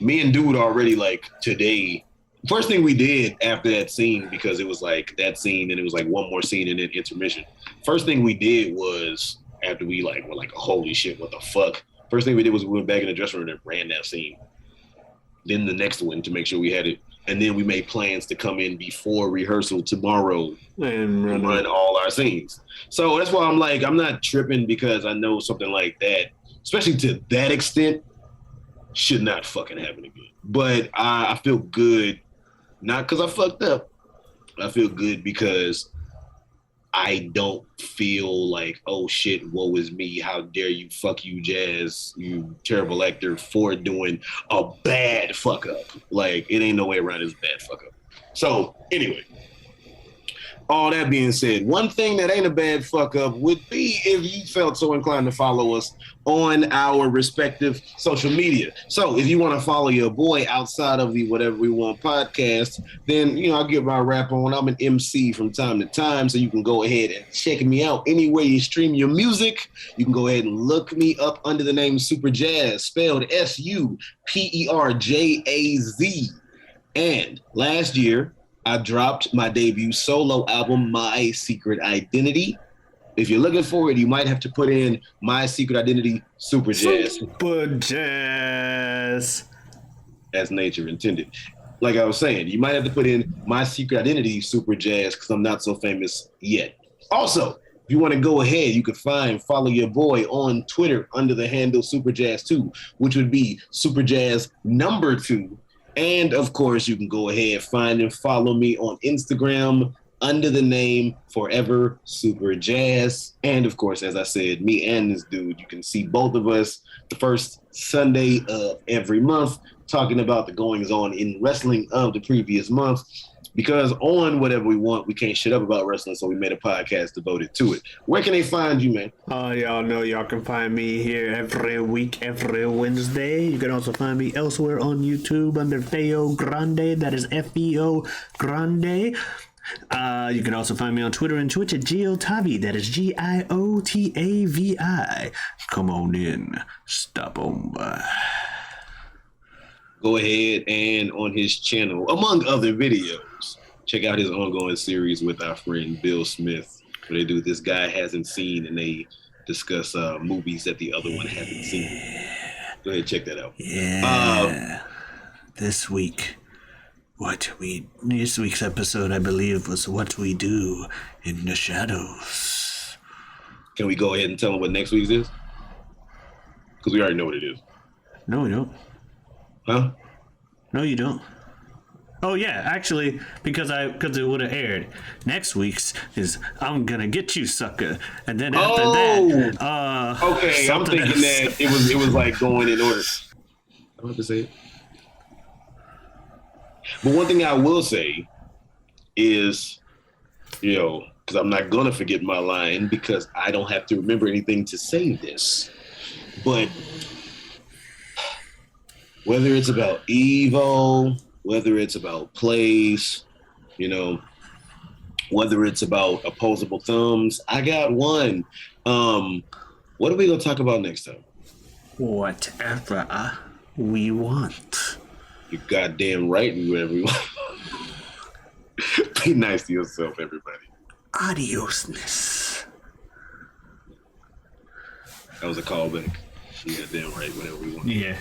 Me and Dude already, like, today, first thing we did after that scene, because it was like that scene and it was like one more scene and then intermission. First thing we did was, after we were like, holy shit, what the fuck? First thing we did was we went back in the dressing room and ran that scene. Then the next one to make sure we had it. And then we made plans to come in before rehearsal tomorrow And run all our scenes. So that's why I'm like, I'm not tripping because I know something like that, especially to that extent, should not fucking happen again. But I feel good, not because I fucked up. I feel good because I don't feel like, oh shit, woe is me. How dare you, fuck you, Jazz, you terrible actor, for doing a bad fuck up. Like, it ain't no way around this bad fuck up. So anyway, all that being said, one thing that ain't a bad fuck up would be if you felt so inclined to follow us on our respective social media. So if you want to follow your boy outside of the Whatever We Want podcast, then, I'll get my rap on. I'm an MC from time to time, so you can go ahead and check me out anywhere you stream your music. You can go ahead and look me up under the name Superjaz, spelled Superjaz. And last year, I dropped my debut solo album, My Secret Identity. If you're looking for it, you might have to put in My Secret Identity, Superjaz. Superjaz. As nature intended. Like I was saying, you might have to put in My Secret Identity, Superjaz, because I'm not so famous yet. Also, if you want to go ahead, you can follow your boy on Twitter under the handle Superjaz2, which would be Superjaz2. And of course, you can go ahead, find and follow me on Instagram under the name Forever Superjaz. And of course, as I said, me and this dude, you can see both of us the first Sunday of every month talking about the goings on in wrestling of the previous month. Because on Whatever We Want, we can't shit up about wrestling, so we made a podcast devoted to it. Where can they find you, man? Y'all know y'all can find me here every week, every Wednesday. You can also find me elsewhere on YouTube under feogrande. That is Feo Grande. You can also find me on Twitter and Twitch at Giotavi. That is Giotavi. Come on in. Stop on by. Go ahead and on his channel, among other videos, check out his ongoing series with our friend Bill Smith, where they do This Guy Hasn't Seen, and they discuss movies that the other one hasn't seen. Go ahead, check that out. Yeah. This week's episode, I believe, was What We Do in the Shadows. Can we go ahead and tell them what next week's is? Because we already know what it is. No, we don't. Huh? No, you don't. Oh yeah, actually, because it would have aired. Next week's is I'm Gonna Get You, Sucker, and then after that, okay, I'm thinking else. That it was like going in order. I don't have to say it. But one thing I will say is because I'm not gonna forget my line because I don't have to remember anything to say this. But whether it's about Evo, whether it's about place, whether it's about opposable thumbs, I got one. What are we gonna talk about next time? Whatever we want. You're goddamn right, everyone. Be nice to yourself, everybody. Adiosness. That was a callback. Yeah, damn right, whatever we want. Yeah.